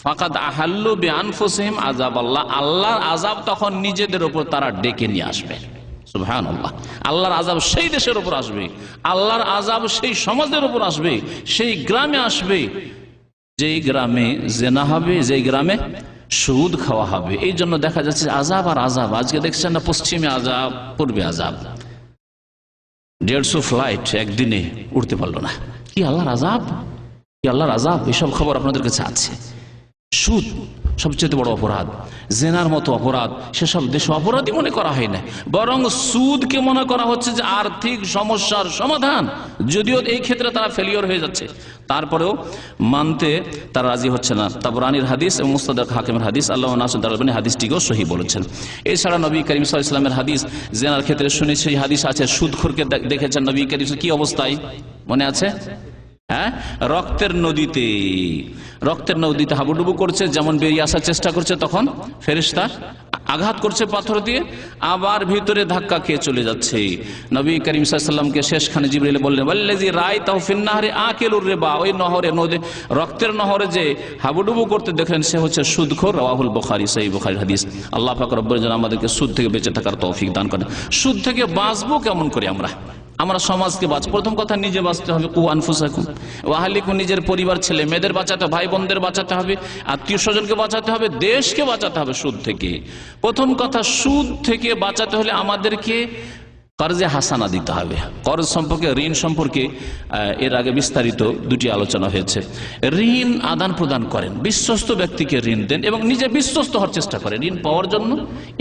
ফাকাদ আহাল্লু বিআনফুসিহিম আযাবাল্লাহ, আল্লাহর আযাব তখন নিজেদের উপর তারা ডেকে নিয়ে আসবে। সুবহানাল্লাহ। আল্লাহর আযাব সেই দেশের উপর আসবে, আল্লাহর আযাব সেই সমাজের উপর আসবে, সেই গ্রামে আসবে যেই গ্রামে জেনা হবে, যেই গ্রামে সুদ খাওয়া হবে। এই জন্য দেখা যাচ্ছে আযাব আর আযাব। আজকে দেখছেন না, পশ্চিমে আযাব, পূর্বে আযাব। 150 ফ্লাইট একদিনে উঠতে পারলো না। কি আল্লাহর আযাব, কি আল্লাহর আযাব। এসব খবর আপনাদের কাছে আছে। সুদ সবচেয়ে বড় অপরাধ, জেনার মতো অপরাধ সেসব দেশে অপরাধী মনে করা হয় না, বরং সুদকে মনে করা হচ্ছে যে আর্থিক সমস্যার সমাধান। যদিও এই ক্ষেত্রে তারা ফেলিওর হয়ে যাচ্ছে, তারপরেও মানতে তারা রাজি হচ্ছে না। তাবরানীর হাদিস এবং মুস্তাদরাক হাকিমের হাদিস, আল্লামা নাসিরউদ্দিন আলবানী হাদিসটিকেও সহিহ বলেছেন। এছাড়া নবী করিম সাল্লাল্লাহু আলাইহি ওয়াসাল্লামের হাদিস, জেনার ক্ষেত্রে শুনে সেই হাদিস আছে, সুদখোরকে দেখেছেন নবী করিম কি অবস্থায়, মনে আছে? হ্যাঁ, রক্তের নদীতে হাবুডুবু করছে, যেমন বেরিয়ে আসার চেষ্টা করছে, তখন ফেরেশতা আঘাত করছে পাথর দিয়ে, আবার ভিতরে ধাক্কা খেয়ে চলে যাচ্ছে। নবী করিম সাল্লাল্লাহু আলাইহি ওয়াসাল্লামকে শেষখানে জিবরাইল বললেন, ওয়াল্লাযী রাআইতাহু ফিন নাহরি আকিলুর রিবা, ওই নহরে, রক্তের নহরে যে হাবুডুবু করতে দেখলেন সে হচ্ছে সুদখোর। রাওয়াহুল বুখারী, সহিহ বুখারীর হাদিস। আল্লাহ পাক রব্বুল যেন আমাদেরকে সুদ থেকে বেঁচে থাকার তৌফিক দান করেন। সুদ থেকে বাঁচবো কেমন করে আমরা সমাজকে বাঁচবো। প্রথম কথা নিজে বাঁচতে হবে, কু আনফুসাকুম ওয়া আহলিকুম, নিজের পরিবার, ছেলে মেয়েদের বাঁচাতে, ভাই বোনদের বাঁচাতে হবে, আত্মীয় স্বজনকে বাঁচাতে হবে, দেশকে বাঁচাতে হবে সুদ থেকে। প্রথম কথা, সুদ থেকে বাঁচাতে হলে আমাদেরকে কর্জে হাসানা দিতে হবে। কর্জ সম্পর্কে, ঋণ সম্পর্কে এর আগে বিস্তারিত দুটি আলোচনা হয়েছে। ঋণ আদান প্রদান করেন, বিশ্বস্ত ব্যক্তিকে ঋণ দেন এবং নিজে বিশ্বস্ত হওয়ার চেষ্টা করেন। ঋণ পাওয়ার জন্য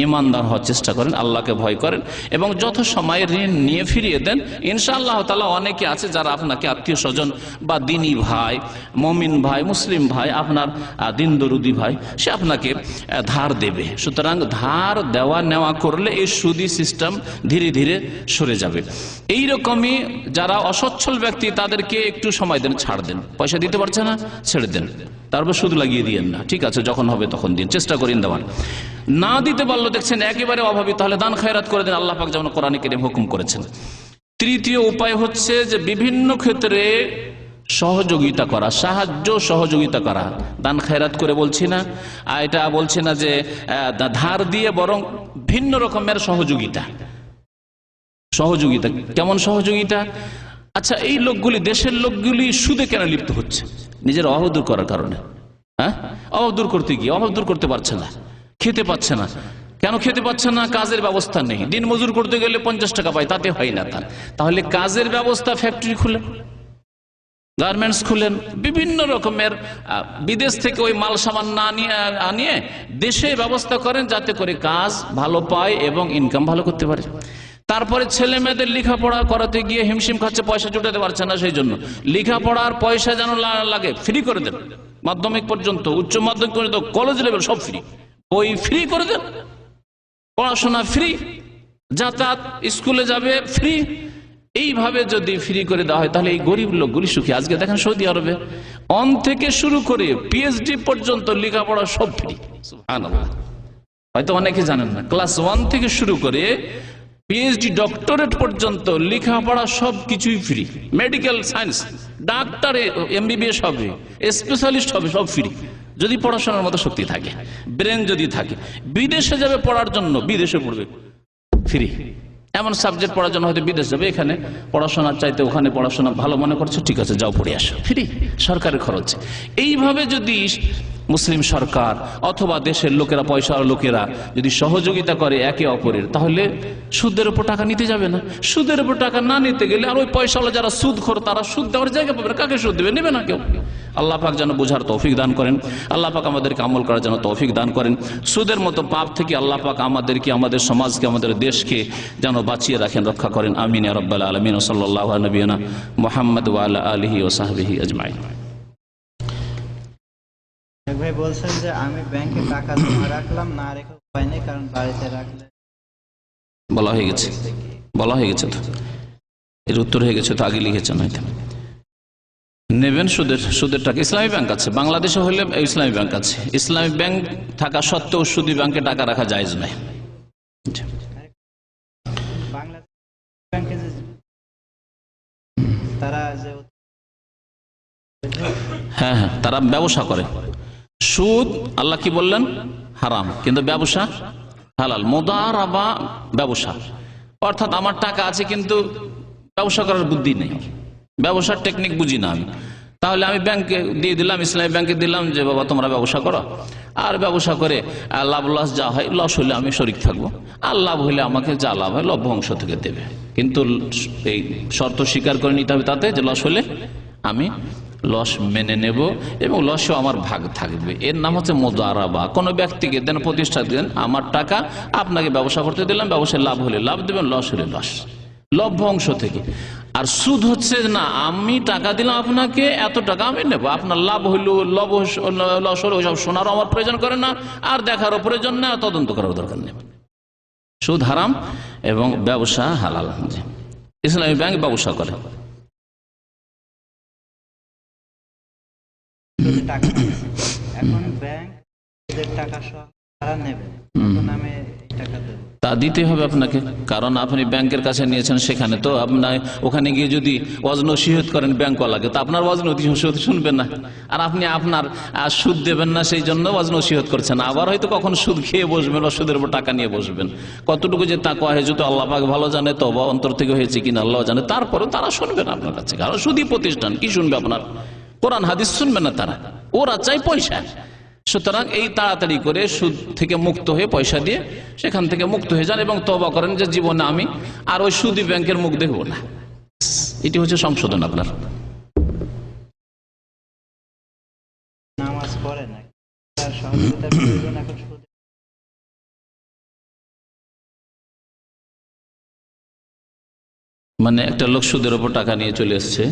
ইমানদার হওয়ার চেষ্টা করেন, আল্লাহকে ভয় করেন এবং যত সময় ঋণ নিয়ে ফিরিয়ে দেন। ইনশাআল্লাহ তাআলা অনেকে আছে যারা আপনাকে আত্মীয় স্বজন বা দিনী ভাই, মুমিন ভাই, মুসলিম ভাই, আপনার দিন দরুদি ভাই, সে আপনাকে ধার দেবে। সুতরাং ধার দেওয়া নেওয়া করলে এই সুদি সিস্টেম ধীরে ধীরে সরে যাবে। এইরকমই যারা অসচ্ছল ব্যক্তি তাদেরকে একটু সময় দেন, ছাড় দেন। পয়সা দিতে পারছে না, ছেড়ে দেন, তারপর সুদ লাগিয়ে দিয়েন না, ঠিক আছে, যখন হবে তখন দিন, চেষ্টা করেন দেওয়ার। না দিতে পারলো, দেখছেন একেবারে অভাবী, তাহলে দান খয়রাত করে দেন, আল্লাহ পাক যেমন কোরআনে কারীমে হুকুম করেছেন। তৃতীয় উপায় হচ্ছে যে বিভিন্ন ক্ষেত্রে সহযোগিতা করা, সাহায্য সহযোগিতা করা। দান খয়রাত করে বলছি না, এটা বলছি না যে ধার দিয়ে, বরং ভিন্ন রকমের সহযোগিতা। কেমন সহযোগিতা? আচ্ছা, এই লোকগুলি, দেশের লোকগুলি সুদে কেন লিপ্ত হচ্ছে? নিজের অভাব দূর করার কারণে। হ্যাঁ, অভাব দূর করতে গিয়ে অভাব দূর করতে পারছে না, খেতে পাচ্ছে না। কেন খেতে পাচ্ছে না? কাজের ব্যবস্থা নেই। দিন মজুর করতে গেলে 50 টাকা পায়, তাতে হয় না তার। তাহলে কাজের ব্যবস্থা, ফ্যাক্টরি খুলে গার্মেন্টস খুলেন, বিভিন্ন রকমের বিদেশ থেকে ওই মাল সামান না আনিয়ে দেশে ব্যবস্থা করেন, যাতে করে কাজ ভালো পায় এবং ইনকাম ভালো করতে পারে। তারপরে ছেলে মেয়েদের লেখাপড়া করাতে গিয়ে হিমশিম খাচ্ছে, পয়সা জুটাতে পারছে না, সেই জন্য লেখাপড়ার পয়সা যেন লাগে ফ্রি করে দেন। মাধ্যমিক পর্যন্ত, উচ্চ মাধ্যমিক পর্যন্ত, কলেজ লেভেল সব ফ্রি, বই ফ্রি করে দেন, পড়াশোনা ফ্রি, যাতায়াত স্কুলে যাবে ফ্রি। এইভাবে যদি ফ্রি করে দেওয়া হয় তাহলে এই গরিব লোকগুলি সুখী। আজকে দেখেন সৌদি আরবে অন থেকে শুরু করে পিএইচডি পর্যন্ত লেখাপড়া সব ফ্রি। সুবহানাল্লাহ। হয়তো অনেকে জানেন না, ক্লাস 1 থেকে শুরু করে পিএইচডি ডক্টরেট পর্যন্ত লেখাপড়া সব কিছুই free. Medical science, doctor, MBBS হবে, স্পেশালিস্ট হবে, সব ফ্রি, যদি পড়াশোনার মতো শক্তি থাকে, ব্রেন যদি থাকে। বিদেশে যাবে পড়ার জন্য, বিদেশে পড়বে ফ্রি। এমন সাবজেক্ট পড়ার জন্য হয়তো বিদেশ যাবে, এখানে পড়াশোনার চাইতে ওখানে পড়াশোনা ভালো মনে করছে, ঠিক আছে যাও পড়ে আসো, ফ্রি, সরকারের খরচ। এইভাবে যদি মুসলিম সরকার অথবা দেশের লোকেরা, পয়সার লোকেরা যদি সহযোগিতা করে একে অপরের, তাহলে সুদের উপর টাকা নিতে যাবে না। সুদের উপর টাকা না নিতে গেলে আর ওই পয়সাওয়ালা যারা সুদখোর, তারা সুদ দেওয়ার জায়গা পাবে না। কাকে সুদ দেবে? নেবে না কেউ। আল্লাহ পাক যেন বোঝার তৌফিক দান করেন, আল্লাহ পাক আমাদেরকে আমল করার জন্য তৌফিক দান করেন। সুদের মতো পাপ থেকে আল্লাহ পাক আমাদেরকে, আমাদের সমাজকে, আমাদের দেশকে যেন বাঁচিয়ে রাখেন, রক্ষা করেন। আমিন ইয়া রাব্বাল আলামিন। সাল্লাল্লাহু আলা নবিয়িনা মুহাম্মদ ওয়া আলা আলিহি ওয়া সাহবিহি আজমাইন। ভাই বলছেন যে আমি ব্যাংকে টাকা জমা রাখলাম, না রেখে উপায় নেই, কারণ বাড়িতে রাখলে বলা হয়ে গেছে, বলা হয়ে গেছে, তো এর উত্তর হয়ে গেছে, তো আগে লিখেছেন হয়তো। নেবেন সুদের টাকা। ইসলামী ব্যাংক আছে, বাংলাদেশে হলে ইসলামী ব্যাংক আছে। ইসলামী ব্যাংক থাকা সত্ত্বেও সুদী ব্যাংকে টাকা রাখা জায়েজ নয়। বাংলাদেশ ব্যাংকে যে তারা যে হ্যাঁ, তারা ব্যবসা করে। সুদ আল্লাহ কি বললেন? হারাম, কিন্তু ব্যবসা হালাল। মুদারাবা ব্যবসা, অর্থাৎ আমার টাকা আছে কিন্তু ব্যবসা করার বুদ্ধি নেই, ব্যবসার টেকনিক বুঝি না আমি, তাহলে আমি ব্যাংকে দিয়ে দিলাম, ইসলামী ব্যাংকে দিলাম যে বাবা তোমরা ব্যবসা করো, আর ব্যবসা করে লাভ লস যা হয়, লস হলে আমি শরিক থাকবো, আর লাভ হলে আমাকে যা লাভ হয় লভ্য অংশ থেকে দেবে। কিন্তু এই শর্ত স্বীকার করে নিতে হবে তাতে যে লস হলে আমি লস মেনে নেব এবং লসেও আমার ভাগ থাকবে। এর নাম হচ্ছে মুদারাবা। কোনো ব্যক্তিকে দেন, প্রতিষ্ঠা দেন, আমার টাকা আপনাকে ব্যবসা করতে দিলাম, ব্যবসায় লাভ হলে লাভ দেবেন, লস হলে লস, লভ্য অংশ থেকে। আর সুদ হচ্ছে না, আমি টাকা দিলাম আপনাকে, এত টাকা আমি নেব, আপনার লাভ হইল লস হলো ওইসব শোনারও আমার প্রয়োজন করে না, আর দেখারও প্রয়োজন না, তদন্ত করার দরকার নেই। সুদ হারাম এবং ব্যবসা হালাল। ইসলামী ব্যাংক ব্যবসা করে। টাকা এখন ব্যাংক টাকা সহ তারা নেবে, তখন আমি টাকা দেব, তা দিতে হবে আপনাকে, কারণ আপনি ব্যাংকের কাছে নিয়েছেন, সেখানে তো আপনার ওখানে গিয়ে যদি ওয়াজ নসিহত করেন ব্যাংকওয়ালাকে, তো আপনার ওয়াজ নসিহত শুনবেন না, আর আপনি আপনার সুদ দেবেন না, সেই জন্য ওয়াজ নসিহত করছেন। আবার হয়তো কখন সুদ খেয়ে বসবেন বা সুদের উপর টাকা নিয়ে বসবেন। কতটুকু যে তাকওয়া হয়েছে তো আল্লাহ পাক ভালো জানে, তওবা অন্তর থেকে হয়েছে কিনা আল্লাহ জানে। তারপরে তারা শুনবেন আপনার কাছে, কারণ সুদী প্রতিষ্ঠান কি শুনবে আপনার? কোরআন হাদিস শুনবে না তারা, ওরা চাই পয়সা। সুতরাং এই তাড়াতাড়ি করে সুদ থেকে মুক্ত হয়ে, পয়সা দিয়ে সেখান থেকে মুক্ত হয়ে যান এবং তওবা করেন যে জীবনে আমি আর ওই সুদী ব্যাংকের মুখ দেখব না। এটি হচ্ছে সংশোধন আপনার। নামাজ পড়ে না, তার সহযোগিতার প্রয়োজন। এখন সুদ মানে একটা লোক সুদের ওপর টাকা নিয়ে চলে এসছে,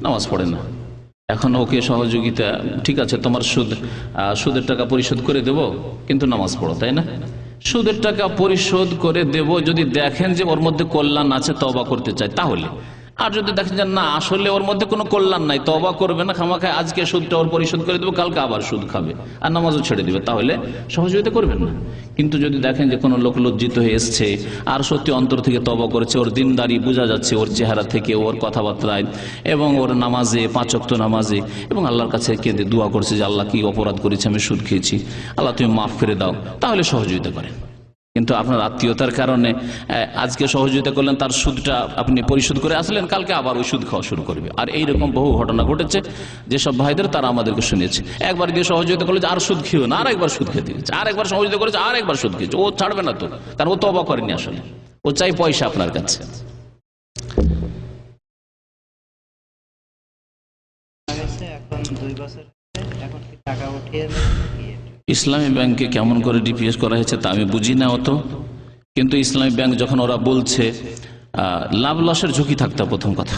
নামাজ পড়ে না, এখন ওকে সহযোগিতা, ঠিক আছে তোমার সুদের টাকা পরিশোধ করে দেব, কিন্তু নামাজ পড়ো, তাই না? সুদের টাকা পরিশোধ করে দেব যদি দেখেন যে ওর মধ্যে কল্যাণ আছে, তওবা করতে চাই, তাহলে। আর যদি দেখেন যে না, আসলে ওর মধ্যে কোনো কল্যাণ নাই, তওবা করবে না, খামাখায় আজকে সুদটা ওর পরিশোধ করে দেবো, কালকে আবার সুদ খাবে আর নামাজও ছেড়ে দিবে, তাহলে সহযোগিতা করবেন না। কিন্তু যদি দেখেন যে কোনো লোক লজ্জিত হয়ে এসছে আর সত্যি অন্তর থেকে তওবা করেছে, ওর দিনদারি বোঝা যাচ্ছে ওর চেহারা থেকে, ওর কথাবার্তায় এবং ওর নামাজে, 5 ওয়াক্ত নামাজে, এবং আল্লাহর কাছে কেঁদে দোয়া করছে যে আল্লাহ কি অপরাধ করেছি, আমি সুদ খেয়েছি, আল্লাহ তুমি মাফ করে দাও, তাহলে সহযোগিতা করেন। কিন্তু আপনার আত্মীয়তার কারণে আজকে সহযোগিতা করলেন, তার সুদটা আপনি পরিশোধ করে আসলেন, কালকে আবার ওই সুদ খাওয়া শুরু করবে। আর এইরকম বহু ঘটনা ঘটেছে যেসব ভাইদের, তারা আমাদেরকে শুনিয়েছে। একবার দিয়ে সহযোগিতা করলে আর সুদ খেয়েও না, আর একবার সুদ খেতে গেছে, আর একবার সহযোগিতা করেছে, আর একবার সুদ খেয়েছে। ও ছাড়বে না তো, কারণ ও তওবা করেনি, আসলে ও চাই পয়সা আপনার কাছে। বছর হয়েছে, এখন কি টাকা উঠিয়ে নেবে কি এটা? ইসলামী ব্যাংকে কেমন করে ডিপিএস করা হয়েছে তা আমি বুঝি না অত, কিন্তু ইসলামী ব্যাংক যখন ওরা বলছে লাভ লসের ঝুঁকি থাকতে হবে প্রথম কথা।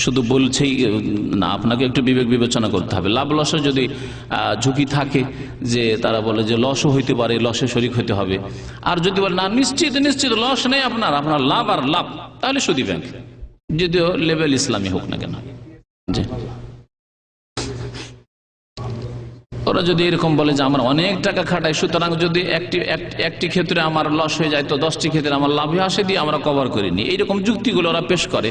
শুধু বলছেই না, আপনাকে একটু বিবেক বিবেচনা করতে হবে। লাভ লসের যদি ঝুঁকি থাকে, যে তারা বলে যে লসও হইতে পারে, লসে শরিক হইতে হবে, আর যদি বলে না নিশ্চিত নিশ্চিত লস নেই আপনার, আপনার লাভ আর লাভ, তাহলে সুদী ব্যাংক, যদিও লেভেল ইসলামী হোক না কেন। জি, ওরা যদি এরকম বলে যে আমরা অনেক টাকা খাটাই, সুতরাং যদি একটি ক্ষেত্রে আমার লস হয়ে যায় তো 10টি ক্ষেত্রে আমার লাভ আসে দিয়ে আমরা কভার করিনি, এইরকম যুক্তিগুলো ওরা পেশ করে।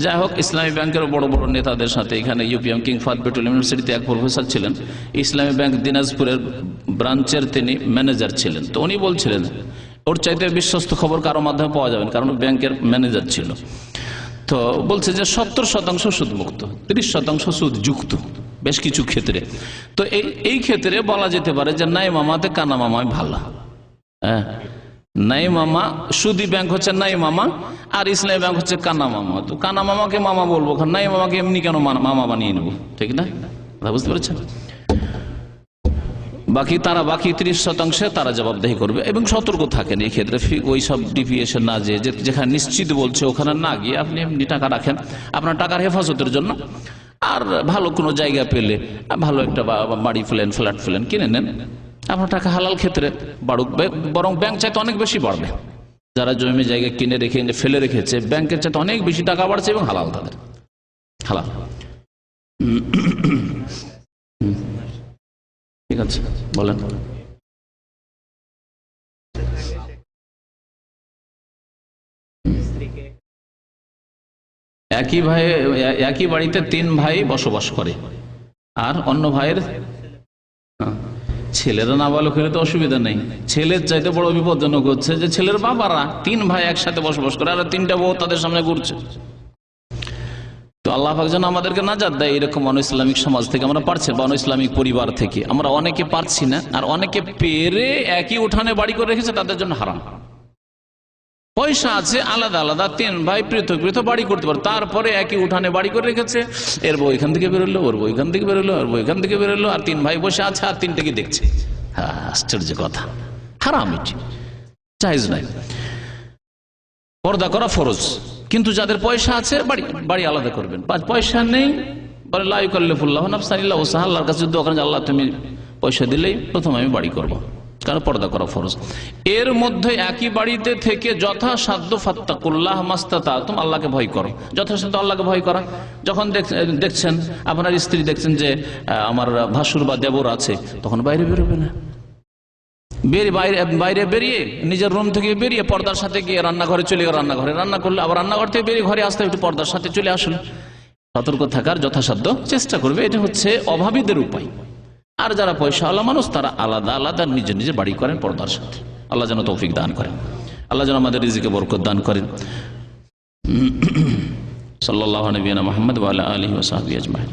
যাই হোক, ইসলামী ব্যাংকের বড় বড় নেতাদের সাথে এখানে ইউপিএম কিং ফাহাদ পেট্রোলিয়াম ইউনিভার্সিটিতে এক প্রফেসর ছিলেন, ইসলামী ব্যাংক দিনাজপুরের ব্রাঞ্চের তিনি ম্যানেজার ছিলেন। তো উনি বলছিলেন ওর চাইতে বিশ্বস্ত খবর কারো মাধ্যমে পাওয়া যাবে না, কারণ ব্যাংকের ম্যানেজার ছিল। তো বলছে যে 70% সুদ মুক্ত, 30% সুদ যুক্ত বেশ কিছু ক্ষেত্রে। তো এই ক্ষেত্রে বলা যেতে পারে যে নাই মামাতে কানা মামাই ভালো। হ্যাঁ, নাই মামা, সুদী ব্যাংক হচ্ছে নাই মামা, আর ইসলামী ব্যাংক হচ্ছে কানা মামা। তো কানা মামাকে মামা বলবো, নাই মামাকে এমনি কেন মামা বানিয়ে নেবো, ঠিক না? বুঝতে পেরেছেন? বাকি 30% তারা জবাবদেহি করবে এবং সতর্ক থাকেন এই ক্ষেত্রে। ওই সব ডিপিএস না, যেখানে নিশ্চিত বলছে ওখানে না গিয়ে আপনি এমনি টাকা রাখেন আপনার টাকার হেফাজতের জন্য। আর ভালো কোনো জায়গা পেলে, ভালো একটা বাড়ি ফেলেন, ফ্ল্যাট ফেলেন, কিনে নেন, আপনার টাকা হালাল ক্ষেত্রে বাড়ুক, বরং ব্যাংক চাইতে অনেক বেশি বাড়বে। যারা জমি জায়গা কিনে রেখে ফেলে রেখেছে, ব্যাংকের চাইতে অনেক বেশি টাকা বাড়ছে এবং হালাল তাদের, হালাল। ঠিক আছে, বলেন। একই বাড়িতে 3 ভাই বসবাস করে, আর অন্য ভাইয়ের ছেলেরা নাবালক হলে তো অসুবিধা নেই। ছেলের চাইতে বড় বিপজ্জনক হচ্ছে যে ছেলের বাবারা 3 ভাই একসাথে বসবাস করে, আর 3টা বউ তাদের সামনে ঘুরছে। তো আল্লাহ পাক যেন আমাদেরকে নাজাত দেয় এরকম অন ইসলামিক সমাজ থেকে। আমরা পারছি, অন ইসলামিক পরিবার থেকে আমরা অনেকে পারছি না, আর অনেকে পেরে একই উঠানে বাড়ি করে রেখেছে, তাদের জন্য হারাম। পয়সা আছে আলাদা আলাদা, 3 ভাই পৃথক পৃথক বাড়ি করতে পারে, তারপরে একই উঠানে বাড়ি করে রেখেছে। এর বউ এখান থেকে বেরোলো, ওর বউ এখান থেকে বেরোলো, ওর বউ এখান থেকে বেরোলো, আর 3 ভাই বসে আছে আর 3টাকে দেখছে। আশ্চর্য কথা, হারাম, এটি জায়েজ নাই। পর্দা করা ফরজ, কিন্তু যাদের পয়সা আছে বাড়ি আলাদা করবেন। পয়সা নেই বলে লা ইউকাল্লিফুল্লাহু নাফসান ইল্লা উসআহা, আল্লাহর কাছে দোয়া করেন আল্লাহ তুমি পয়সা দিলেই প্রথম আমি বাড়ি করব, কারণ পর্দা করা ফরজ। এর মধ্যে একই বাড়িতে থেকে যথাসাধ্য ফাত্তাকুল্লাহ মাস্তাতাতুম, আল্লাহকে ভয় করো, যথাসাধ্য আল্লাহকে ভয় করা। যখন দেখছেন আপনার স্ত্রী দেখছেন যে আমার ভাসুর বা দেবর আছে, তখন বাইরে বেরোবে না। বাইরে বেরিয়ে নিজের রুম থেকে বেরিয়ে পর্দার সাথে গিয়ে রান্নাঘরে চলে গেল, রান্নাঘরে রান্না করলে আবার রান্নাঘর থেকে বেরিয়ে ঘরে আসতে একটু পর্দার সাথে চলে আসুন। সতর্ক থাকার যথাসাধ্য চেষ্টা করবে, এটা হচ্ছে অভাবীদের উপায়। আর যারা পয়সাওয়ালা মানুষ তারা আলাদা আলাদা নিজের নিজের বাড়ি করেন পর্দার সাথে। আল্লাহ যেন তৌফিক দান করেন, আল্লাহ যেন আমাদের রিজিকে বরকত দান করেন। সাল্লাল্লাহু আলাইহি ওয়া সাল্লাম মুহাম্মদ ওয়া আলা আলিহি ওয়া সাহবিহি আজমাইন।